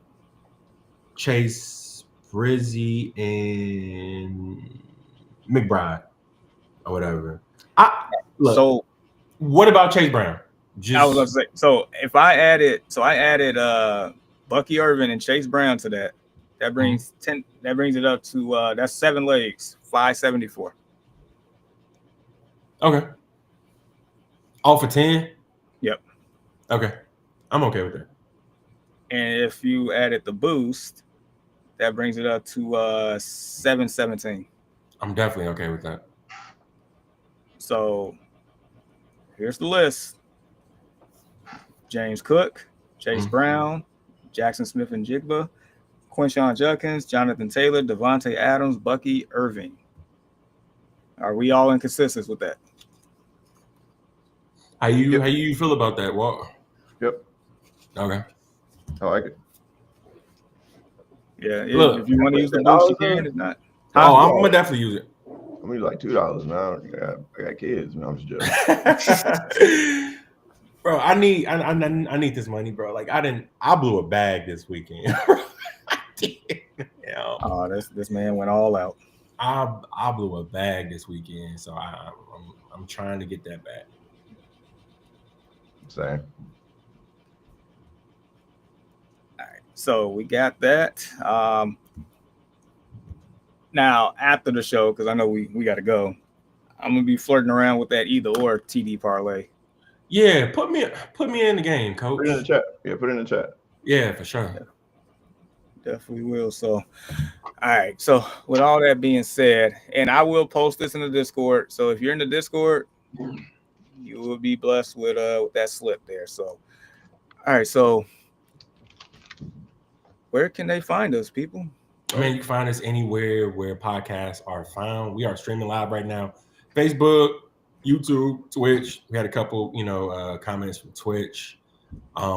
Chase Brizzy, and McBride, or whatever. So what about Chase Brown? I was gonna say, so if I added Bucky Irvin and Chase Brown to that brings 10. That brings it up to that's 7 legs, 574. Okay. All for 10? Yep. Okay. I'm okay with that. And if you added the boost, that brings it up to 717. I'm definitely okay with that. So here's the list. James Cook, Chase Brown, Jackson Smith and Jigba, Quinshawn Judkins, Jonathan Taylor, Devontae Adams, Bucky Irving. Are we all inconsistent with that? How you feel about that, Walt? Yep. Okay. I like it. Yeah. If you want to use the boost, you can. If not, I'm gonna definitely use it. I'm gonna use like $2 now. I got kids, man. I'm just joking. Bro, I need this money, bro. Like I blew a bag this weekend. Oh, this man went all out. I blew a bag this weekend, so I'm trying to get that back. Same. All right, so we got that. Now after the show, because I know we got to go, I'm gonna be flirting around with that either or TD parlay. Yeah, put me in the game, coach. Put it in the chat. Yeah, put it in the chat. Yeah, for sure. Yeah. Definitely will. So, all right. So, with all that being said, and I will post this in the Discord. So, if you're in the Discord, you will be blessed with that slip there. So, all right. So, where can they find us, people? I mean, you can find us anywhere where podcasts are found. We are streaming live right now. Facebook, YouTube, Twitch. We had a couple, comments from Twitch.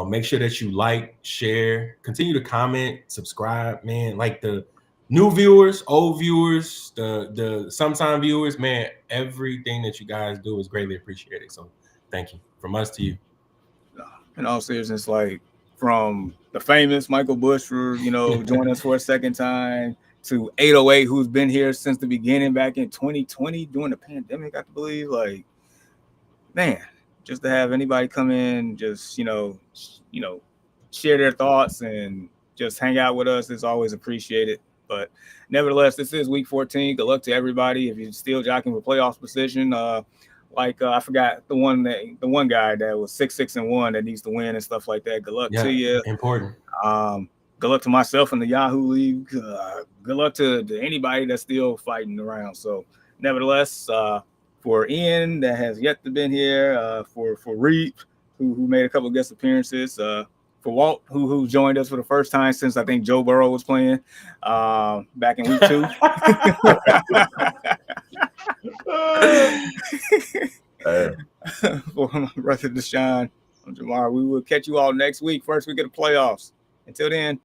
Make sure that you like, share, continue to comment, subscribe, man. Like the new viewers, old viewers, the sometime viewers, man. Everything that you guys do is greatly appreciated. So thank you from us to you. In all seriousness, like from the famous Michael Bush for joining us for a second time, to 808, who's been here since the beginning back in 2020 during the pandemic, I believe. Like, man, just to have anybody come in, just share their thoughts and just hang out with us is always appreciated. But nevertheless, this is week 14. Good luck to everybody. If you're still jockeying for playoff position, like I forgot the one guy that was 6-6-1 that needs to win and stuff like that. Good luck to you. Important. Good luck to myself in the Yahoo League. Good luck to anybody that's still fighting around. So, nevertheless, for Ian that has yet to been here, for Reap who made a couple of guest appearances, for Walt who joined us for the first time since I think Joe Burrow was playing back in week 2. For my brother Deshaun, I'm Jahmyr. We will catch you all next week, first week of the playoffs. Until then.